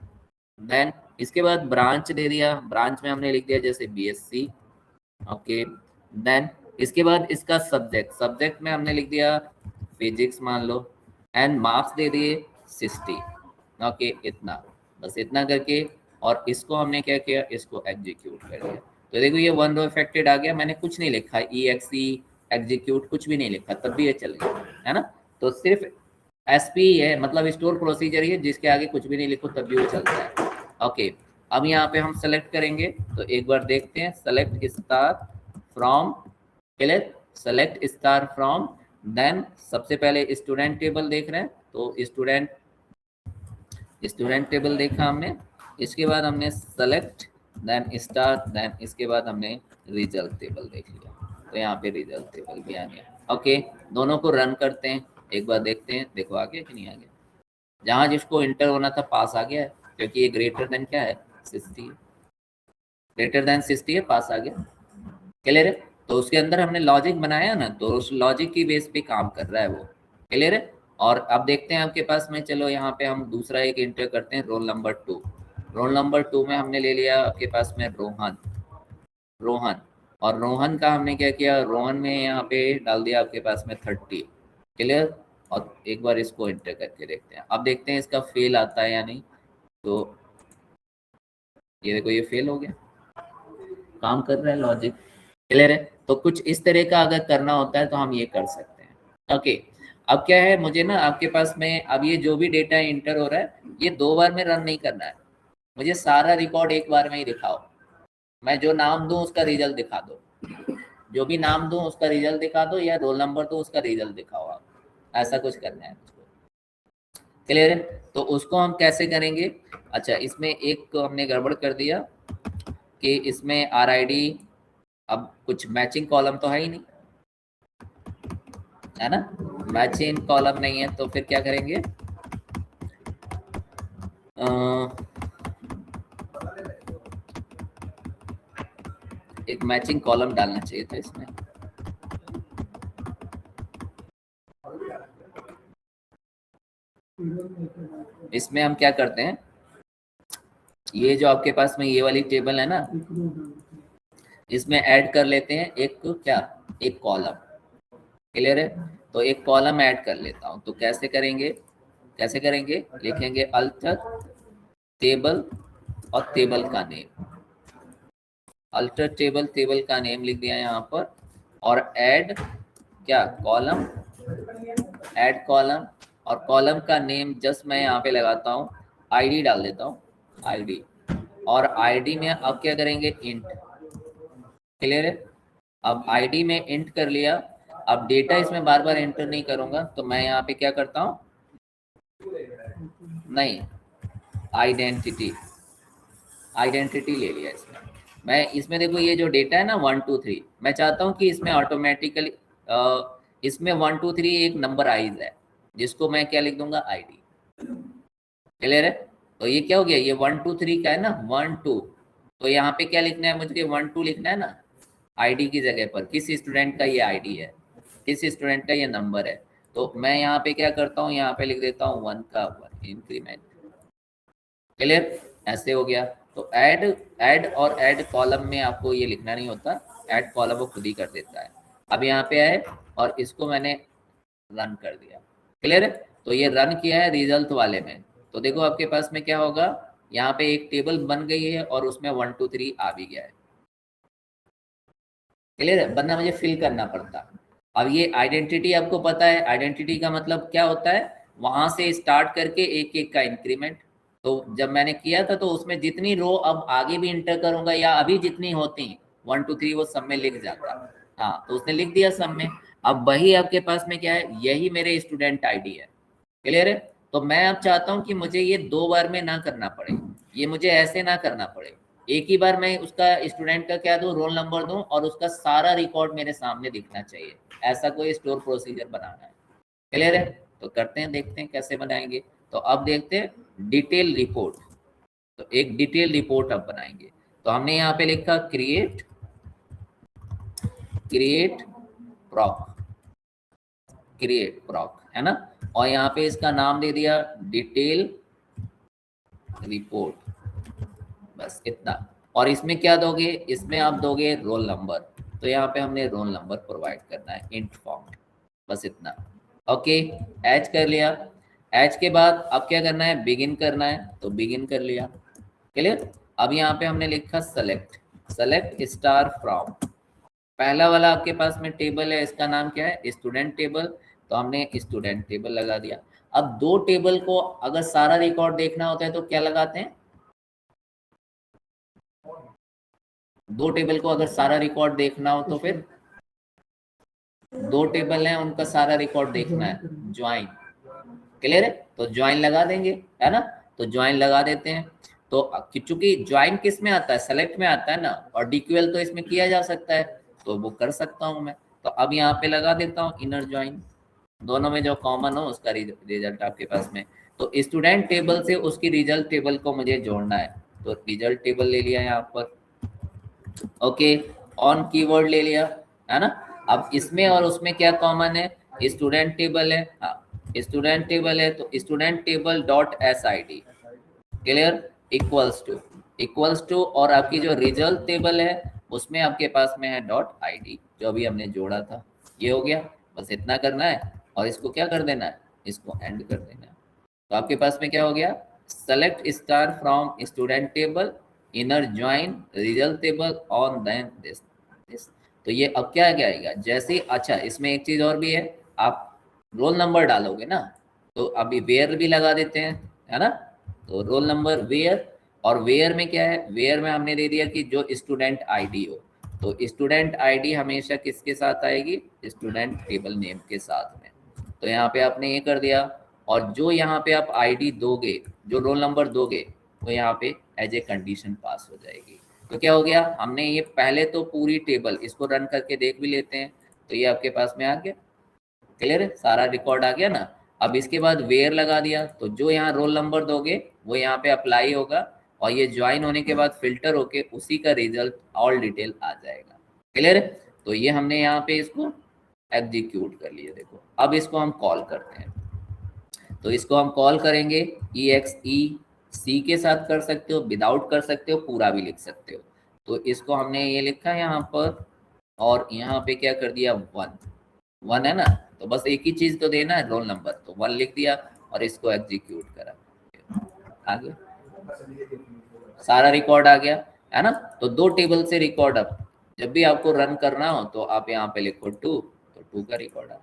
देन इसके बाद ब्रांच दे दिया, ब्रांच में हमने लिख दिया जैसे बीएससी। ओके, देन इसके बाद इसका सब्जेक्ट, सब्जेक्ट में हमने लिख दिया फिजिक्स मान लो, एंड मार्क्स दे दिए 60। ओके, इतना, बस इतना करके, और इसको हमने क्या किया, इसको एग्जीक्यूट कर दिया। तो देखो ये 1 रो इफेक्टेड आ गया, मैंने कुछ नहीं लिखा, EXE एग्जीक्यूट कुछ भी नहीं लिखा, तब भी ये चल गया, है ना। तो सिर्फ एसपी है, मतलब स्टोर प्रोसीजर ही है, जिसके आगे कुछ भी नहीं लिखो तब भी वो चलता है। ओके, अब यहाँ पे हम सेलेक्ट करेंगे, तो एक बार देखते हैं, select star from, clear, select star from, then सबसे पहले स्टूडेंट टेबल देख रहे हैं, तो स्टूडेंट टेबल देखा हमने, इसके बाद हमने सेलेक्ट, देन स्टार, देन इसके बाद हमने रिजल्ट टेबल देख लिया, तो यहाँ पे रिजल्ट टेबल भी आ गया। ओके, दोनों को रन करते हैं, एक बार देखते हैं, देखो आ गया कि नहीं आ गया। जहाँ जिसको इंटर होना था पास आ गया है, क्योंकि ये ग्रेटर देन क्या है, 60, ग्रेटर देन 60 है, पास आ गया। क्लियर है? तो उसके अंदर हमने लॉजिक बनाया ना, तो उस लॉजिक की बेस पे काम कर रहा है वो। क्लियर है? और अब देखते हैं आपके पास में, चलो यहाँ पे हम दूसरा एक इंटर करते हैं, रोल नंबर 2। रोल नंबर 2 में हमने ले लिया आपके पास में रोहन, और रोहन का हमने क्या किया, रोहन में यहाँ पे डाल दिया आपके पास में 30। क्लियर? और एक बार इसको इंटर करके देखते हैं, अब देखते हैं इसका फेल आता है या नहीं। तो ये देखो ये फेल हो गया, काम कर रहा है लॉजिक। क्लियर है? तो कुछ इस तरह का अगर करना होता है तो हम ये कर सकते हैं। ओके, अब क्या है, मुझे ना आपके पास में अब ये जो भी डेटा इंटर हो रहा है, ये 2 बार में रन नहीं करना है, मुझे सारा रिकॉर्ड एक बार में ही दिखाओ। मैं जो नाम दूं उसका रिजल्ट दिखा दो, जो भी नाम दूं उसका रिजल्ट दिखा दो, या रोल नंबर दो उसका रिजल्ट दिखाओ आप। ऐसा कुछ करना है मुझको। क्लियर है? तो उसको हम कैसे करेंगे? अच्छा, इसमें एक हमने गड़बड़ कर दिया कि इसमें RID, अब कुछ मैचिंग कॉलम तो है ही नहीं, है ना? मैचिंग कॉलम नहीं है तो फिर क्या करेंगे? एक मैचिंग कॉलम डालना चाहिए था इसमें। इसमें हम क्या करते हैं, ये जो आपके पास में ये वाली टेबल है ना, इसमें ऐड कर लेते हैं एक क्या, एक कॉलम। क्लियर है? तो एक कॉलम ऐड कर लेता हूं। तो कैसे करेंगे? कैसे करेंगे? लिखेंगे अल्टर टेबल और टेबल का नेम। अल्टर टेबल, टेबल का नेम लिख दिया यहाँ पर, और ऐड क्या, कॉलम, ऐड कॉलम, और कॉलम का नेम जस्ट मैं यहाँ पे लगाता हूँ ID डाल देता हूँ, ID, और ID में अब क्या करेंगे, इंट। क्लियर है? अब ID में इंट कर लिया। अब डेटा इसमें बार बार एंटर नहीं करूंगा, तो मैं यहाँ पे क्या करता हूँ, नहीं, आइडेंटिटी, आइडेंटिटी ले लिया इसमें। मैं इसमें देखो ये जो डेटा है ना 1 2 3, मैं चाहता हूँ कि इसमें ऑटोमेटिकली इसमें 1 2 3 एक नंबर आइज है, जिसको मैं क्या लिख दूंगा, ID। क्लियर है? तो ये क्या हो गया, ये 1 2 3 का है ना, 1 2, तो यहाँ पे क्या लिखना है मुझे, 1 2 लिखना है ना, ID की जगह पर किस स्टूडेंट का ये ID है, किस स्टूडेंट का ये नंबर है। तो मैं यहाँ पे क्या करता हूँ, यहाँ पे लिख देता हूँ 1 का 1 इंक्रीमेंट। क्लियर? ऐसे हो गया। तो ऐड और ऐड कॉलम में आपको ये लिखना नहीं होता, ऐड कॉलम वो खुद ही कर देता है। अब यहाँ पे आए और इसको मैंने रन कर दिया। क्लियर है? तो ये रन किया है रिजल्ट वाले में, तो देखो आपके पास में क्या होगा, यहाँ पे एक टेबल बन गई है और उसमें 1 2 3 आ भी गया है। क्लियर है? वरना मुझे फिल करना पड़ता। अब ये आइडेंटिटी आपको पता है, आइडेंटिटी का मतलब क्या होता है, वहां से स्टार्ट करके एक एक का इंक्रीमेंट। तो जब मैंने किया था तो उसमें जितनी रो अब आगे भी इंटर करूंगा या अभी जितनी होती 1 2 3 वो सब में लिख जाता। हाँ, तो उसने लिख दिया सब में। अब वही आपके पास में क्या है, यही मेरे स्टूडेंट ID है। क्लियर है? तो मैं अब चाहता हूँ कि मुझे ये 2 बार में ना करना पड़े, ये मुझे ऐसे ना करना पड़े, एक ही बार मैं उसका स्टूडेंट का क्या दूं, रोल नंबर दूं, और उसका सारा रिकॉर्ड मेरे सामने दिखना चाहिए। ऐसा कोई स्टोर प्रोसीजर बनाना है। क्लियर है? तो करते हैं, देखते हैं कैसे बनाएंगे। तो अब देखते हैं डिटेल रिपोर्ट। तो एक डिटेल रिपोर्ट अब बनाएंगे। तो हमने यहाँ पे लिखा क्रिएट प्रॉक, क्रिएट प्रॉक, है ना, और यहाँ पे इसका नाम दे दिया डिटेल रिपोर्ट, बस इतना। और इसमें क्या दोगे, इसमें आप दोगे रोल नंबर। तो यहाँ पे हमने रोल नंबर प्रोवाइड करना है इंट फॉर्म, बस इतना। ओके, एच कर लिया। एच के बाद अब क्या करना है, बिगिन करना है, तो बिगिन कर लिया। क्लियर? अब यहाँ पे हमने लिखा सेलेक्ट, सेलेक्ट स्टार फ्रॉम। पहला वाला आपके पास में टेबल है, इसका नाम क्या है, स्टूडेंट टेबल, तो हमने स्टूडेंट टेबल लगा दिया। अब 2 टेबल को अगर सारा रिकॉर्ड देखना होता है तो क्या लगाते हैं, 2 टेबल को अगर सारा रिकॉर्ड देखना हो तो फिर 2 टेबल हैं उनका सारा रिकॉर्ड देखना है, ज्वाइन। क्लियर है? तो ज्वाइन लगा देंगे, है ना, तो ज्वाइन लगा देते हैं। तो चूंकि ज्वाइन किस में आता है, सेलेक्ट में आता है ना, और डीक्यूएल तो इसमें किया जा सकता है, तो वो कर सकता हूं मैं। तो अब यहाँ पे लगा देता हूँ इनर ज्वाइन, दोनों में जो कॉमन हो उसका रिजल्ट आपके पास में। तो स्टूडेंट टेबल से उसकी रिजल्ट टेबल को मुझे जोड़ना है, तो रिजल्ट टेबल ले लिया यहाँ पर। ओके, ऑन कीवर्ड ले लिया, है ना। अब इसमें और उसमें क्या कॉमन है, स्टूडेंट टेबल है, हाँ स्टूडेंट टेबल है, तो student table dot SID, clear, equals to और आपकी जो रिजल्ट टेबल है उसमें आपके पास में है डॉट ID, जो अभी हमने जोड़ा था। ये हो गया, बस इतना करना है, और इसको क्या कर देना है, इसको एंड कर देना है। तो आपके पास में क्या हो गया, select star from student table, inner join result table on then this. तो ये अब क्या आएगा, जैसे, अच्छा इसमें एक चीज और भी है, आप रोल नंबर डालोगे ना, तो अभी वेयर भी लगा देते हैं, है ना। तो रोल नंबर वेयर, और वेयर में क्या है, वेयर में हमने दे दिया कि जो स्टूडेंट ID हो, तो स्टूडेंट ID हमेशा किसके साथ आएगी, स्टूडेंट टेबल नेम के साथ में। तो यहाँ पे आपने ये कर दिया, और जो यहाँ पे आप आईडी दोगे, जो रोल नंबर दोगे, वो यहाँ पे एज ए कंडीशन पास हो जाएगी। तो क्या हो गया, हमने ये पहले तो पूरी टेबल इसको रन करके देख भी लेते हैं, तो ये आपके पास में आ गया। क्लियर है, सारा रिकॉर्ड आ गया ना। अब इसके बाद वेयर लगा दिया, तो जो यहाँ रोल नंबर दोगे वो यहाँ पे अप्लाई होगा, और ये ज्वाइन होने के बाद फिल्टर होके उसी का रिजल्ट ऑल डिटेल आ जाएगा। क्लियर है, तो ये हमने यहाँ पे इसको एग्जीक्यूट कर लिया। देखो अब इसको हम कॉल करते हैं, तो इसको हम कॉल करेंगे exe के साथ कर सकते हो, विदाउट कर सकते हो, पूरा भी लिख सकते हो। तो इसको हमने ये लिखा यहाँ पर, और यहाँ पे क्या कर दिया, 1 है ना, तो बस एक ही चीज तो देना है, रोल नंबर, तो 1 लिख दिया और इसको एग्जीक्यूट करा, आ गया, सारा रिकॉर्ड आ गया, है ना। तो 2 टेबल से रिकॉर्ड, अब जब भी आपको रन करना हो तो आप यहाँ पे लिखो 2, तो 2 का रिकॉर्ड आ गया।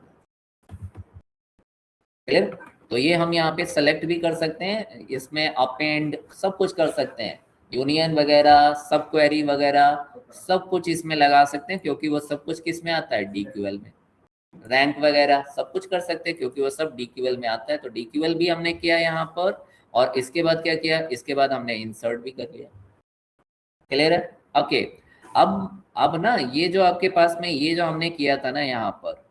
क्लियर, तो ये हम यहाँ पे सेलेक्ट भी कर सकते हैं, इसमें अपेंड सब कुछ कर सकते हैं, यूनियन वगैरह, सब क्वेरी वगैरह सब कुछ इसमें लगा सकते हैं, क्योंकि वो सब कुछ किस में आता है, डीक्यूएल में। रैंक वगैरह सब कुछ कर सकते हैं क्योंकि वो सब डीक्यूएल में आता है। तो डीक्यूएल भी हमने किया यहाँ पर, और इसके बाद क्या किया, इसके बाद हमने इंसर्ट भी कर लिया। क्लियर है, ओके। अब ना ये जो आपके पास में ये जो हमने किया था ना यहाँ पर,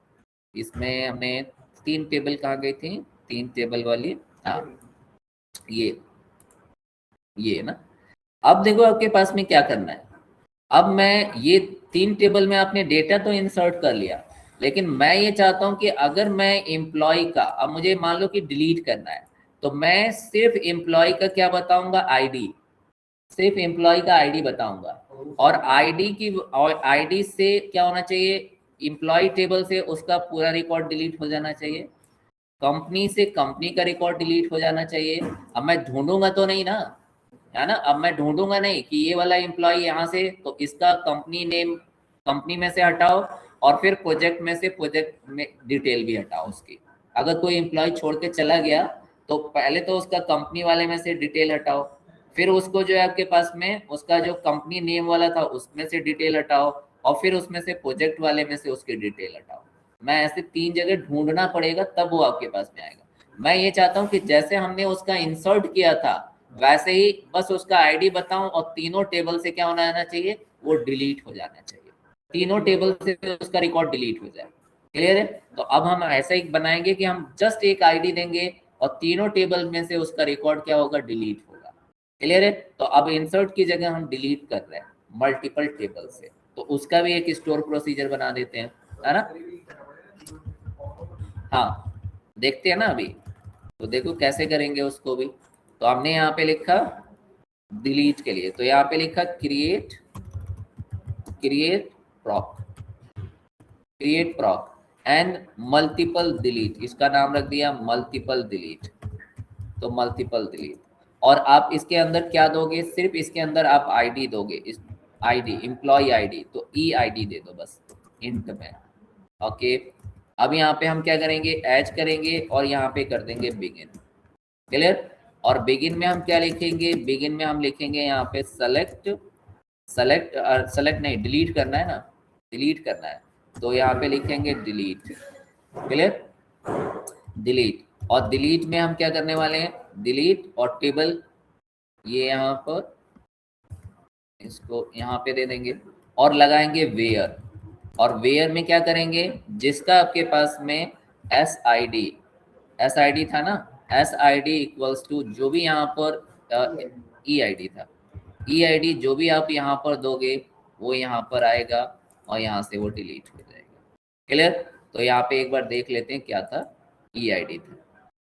इसमें हमने 3 टेबल कहाँ गई थी, 3 टेबल वाली, हाँ ये ना। अब देखो आपके पास में क्या करना है, अब मैं ये 3 टेबल में आपने डेटा तो इंसर्ट कर लिया, लेकिन मैं ये चाहता हूं कि अगर मैं एम्प्लॉय का, अब मुझे मान लो कि डिलीट करना है, तो मैं सिर्फ एम्प्लॉय का क्या बताऊंगा, आईडी, सिर्फ एम्प्लॉय का आईडी बताऊंगा, और आईडी से क्या होना चाहिए, एम्प्लॉय टेबल से उसका पूरा रिकॉर्ड डिलीट हो जाना चाहिए, कंपनी से कंपनी का रिकॉर्ड डिलीट हो जाना चाहिए। अब मैं ढूंढूंगा तो नहीं ना, है ना, अब मैं ढूंढूंगा नहीं कि ये वाला एम्प्लॉय यहाँ से, तो इसका कंपनी नेम कंपनी में से हटाओ, और फिर प्रोजेक्ट में से प्रोजेक्ट में डिटेल भी हटाओ उसकी। अगर कोई एम्प्लॉय छोड़ के चला गया तो पहले तो उसका कंपनी वाले में से डिटेल हटाओ, फिर उसको जो है आपके पास में उसका जो कंपनी नेम वाला था उसमें से डिटेल हटाओ, और फिर उसमें से प्रोजेक्ट वाले में से उसकी डिटेल हटाओ। मैं ऐसे 3 जगह ढूंढना पड़ेगा तब वो आपके पास में आएगा। मैं ये चाहता हूँ कि जैसे हमने उसका इंसर्ट किया था वैसे ही बस उसका आईडी बताऊं, और तीनों टेबल से क्या होना आना चाहिए, वो डिलीट हो जाना चाहिए, तीनों टेबल से उसका रिकॉर्ड डिलीट हो जाए। क्लियर है, तो अब हम ऐसा ही बनाएंगे कि हम जस्ट एक आईडी देंगे और तीनों टेबल में से उसका रिकॉर्ड क्या होगा, डिलीट होगा। क्लियर है, तो अब इंसर्ट की जगह हम डिलीट कर रहे हैं मल्टीपल टेबल से, तो उसका भी एक स्टोर प्रोसीजर बना देते हैं, है ना। हाँ देखते हैं ना अभी, तो देखो कैसे करेंगे उसको भी। तो हमने यहाँ पे लिखा डिलीट के लिए, तो यहाँ पे लिखा क्रिएट प्रॉक एंड मल्टीपल डिलीट, इसका नाम रख दिया मल्टीपल डिलीट। तो मल्टीपल डिलीट, और आप इसके अंदर क्या दोगे, सिर्फ इसके अंदर आप आईडी दोगे, इस आईडी एम्प्लॉय आईडी, तो ई आईडी दे दो बस इंट में। ओके, अब यहाँ पे हम क्या करेंगे, एज करेंगे और यहाँ पे कर देंगे बिगिन। क्लियर, और बिगिन में हम क्या लिखेंगे, बिगिन में हम लिखेंगे यहाँ पे सेलेक्ट नहीं, डिलीट करना है ना, डिलीट करना है, तो यहाँ पे लिखेंगे डिलीट। क्लियर, डिलीट, और डिलीट में हम क्या करने वाले हैं, डिलीट और टेबल, ये यहाँ पर इसको यहाँ पे दे देंगे और लगाएंगे वेयर, और वेयर में क्या करेंगे, जिसका आपके पास में एस आई डी था ना, S I D equals to जो भी यहाँ पर ई आई डी था, ई आई डी जो भी आप यहाँ पर दोगे वो यहाँ पर आएगा और यहाँ से वो डिलीट हो जाएगा। क्लियर, तो यहाँ पे एक बार देख लेते हैं क्या था, ई आई डी था।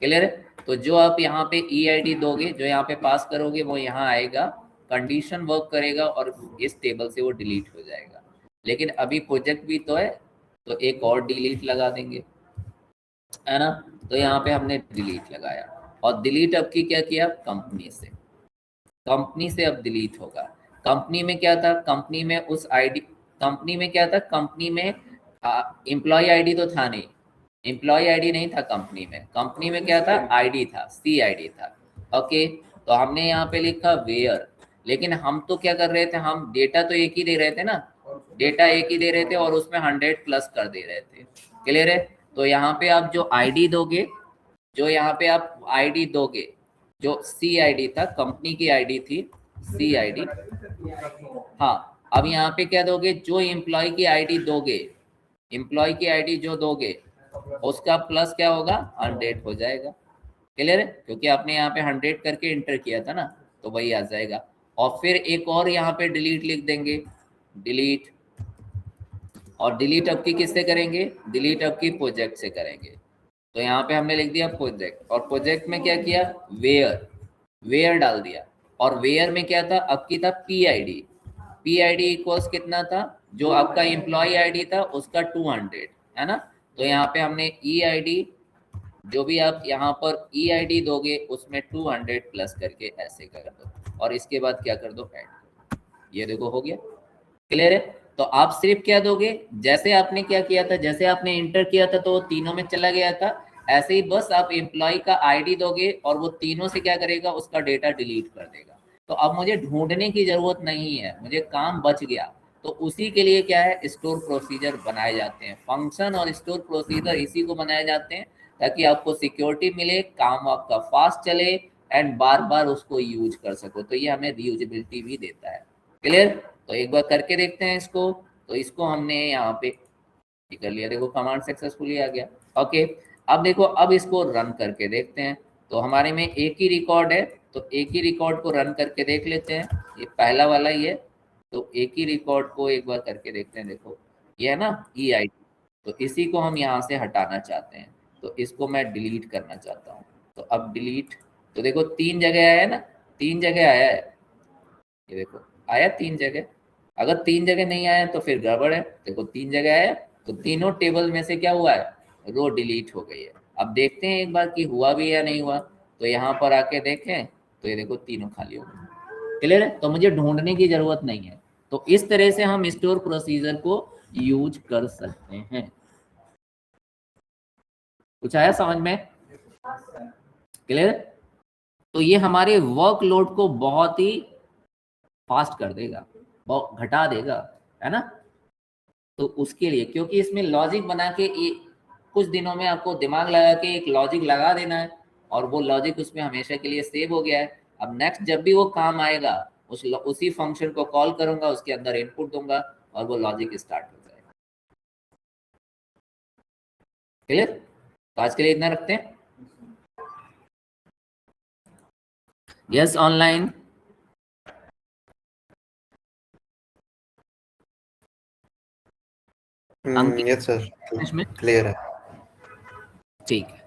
क्लियर है, तो जो आप यहाँ पे ई आई डी दोगे, जो यहाँ पे पास करोगे वो यहाँ आएगा, कंडीशन वर्क करेगा और इस टेबल से वो डिलीट हो जाएगा। लेकिन अभी प्रोजेक्ट भी तो है, तो एक और डिलीट लगा देंगे, है ना। तो यहाँ पे हमने डिलीट लगाया, और डिलीट अब की क्या किया, कंपनी से अब डिलीट होगा। कंपनी में क्या था, कंपनी में उस आईडी, कंपनी में क्या था, कंपनी में एम्प्लॉय आईडी तो था नहीं, एम्प्लॉय आईडी नहीं था कंपनी में क्या था, आईडी था, सी आईडी था। ओके, तो हमने यहाँ पे लिखा वेयर, लेकिन हम तो क्या कर रहे थे, हम डेटा तो एक ही दे रहे थे ना, डेटा एक ही दे रहे थे और उसमें 100 प्लस कर दे रहे थे। क्लियर है, तो यहाँ पे आप जो आईडी दोगे, जो यहाँ पे आप आईडी दोगे, जो सी आईडी था, कंपनी की आईडी थी सी आईडी, हाँ अब यहाँ पे क्या दोगे, जो एम्प्लॉय की आईडी दोगे, एम्प्लॉय की आईडी जो दोगे उसका प्लस क्या होगा, 100 हो जाएगा। क्लियर है, क्योंकि आपने यहाँ पे 100 करके इंटर किया था ना, तो वही आ जाएगा। और फिर एक और यहाँ पे डिलीट लिख देंगे, डिलीट, और डिलीट अब की किससे करेंगे, डिलीट अब की प्रोजेक्ट से करेंगे। तो यहाँ पे हमने लिख दिया प्रोजेक्ट, और प्रोजेक्ट में क्या किया, वेयर, वेयर डाल दिया, और वेयर में क्या था, अब की था पी आई डी इक्वल्स कितना था, जो आपका एम्प्लॉय आईडी था उसका 200 है ना। तो यहाँ पे हमने ई आई डी, जो भी आप यहाँ पर ई आई डी दोगे उसमें 200 प्लस करके ऐसे कर दो, और इसके बाद क्या कर दो, ऐड। ये देखो हो गया। क्लियर है, तो आप सिर्फ क्या दोगे, जैसे आपने क्या किया था, जैसे आपने इंटर किया था तो वो तीनों में चला गया था, ऐसे ही बस आप एम्प्लॉय का आईडी दोगे और वो तीनों से क्या करेगा, उसका डेटा डिलीट कर देगा। तो अब मुझे ढूंढने की जरूरत नहीं है, मुझे काम बच गया। तो उसी के लिए क्या है, स्टोर प्रोसीजर बनाए जाते हैं। फंक्शन और स्टोर प्रोसीजर इसी को बनाए जाते हैं ताकि आपको सिक्योरिटी मिले, काम आपका फास्ट चले, एंड बार बार उसको यूज कर सको। तो ये हमें रीयूजेबिलिटी भी देता है। क्लियर, तो एक बार करके देखते हैं इसको। तो इसको हमने यहाँ पे कर लिया, देखो कमांड सक्सेसफुली आ गया। ओके, अब देखो, अब इसको रन करके देखते हैं। तो हमारे में एक ही रिकॉर्ड है, तो एक ही रिकॉर्ड को रन करके देख लेते हैं। ये पहला वाला ही है, तो एक ही रिकॉर्ड को एक बार करके देखते हैं। देखो ये है ना ई आई डी, तो इसी को हम यहाँ से हटाना चाहते हैं, तो इसको मैं डिलीट करना चाहता हूँ। तो अब डिलीट, तो देखो 3 जगह आया है ना, 3 जगह आया है, ये देखो आया 3 जगह। अगर 3 जगह नहीं आया तो फिर गड़बड़ है। देखो 3 जगह आया, तो तीनों टेबल में से क्या हुआ है, रो डिलीट हो गई है। अब देखते हैं एक बार कि हुआ भी या नहीं हुआ। तो यहाँ पर आके देखें तो ये देखो तीनों खाली हो गए। क्लियर है, तो मुझे ढूंढने की जरूरत नहीं है। तो इस तरह से हम स्टोर प्रोसीजर को यूज कर सकते हैं। कुछ आया समझ में? क्लियर, तो ये हमारे वर्कलोड को बहुत ही फास्ट कर देगा, बहुत घटा देगा, है ना। तो उसके लिए, क्योंकि इसमें लॉजिक बना के कुछ दिनों में आपको दिमाग लगा के एक लॉजिक लगा देना है, और वो लॉजिक उसमें हमेशा के लिए सेव हो गया है। अब नेक्स्ट जब भी वो काम आएगा, उसी फंक्शन को कॉल करूंगा, उसके अंदर इनपुट दूंगा और वो लॉजिक स्टार्ट हो जाएगा। क्लियर, तो आज के लिए इतना रखते हैं। यस ऑनलाइन, यस सर, इसमें क्लियर है। ठीक है।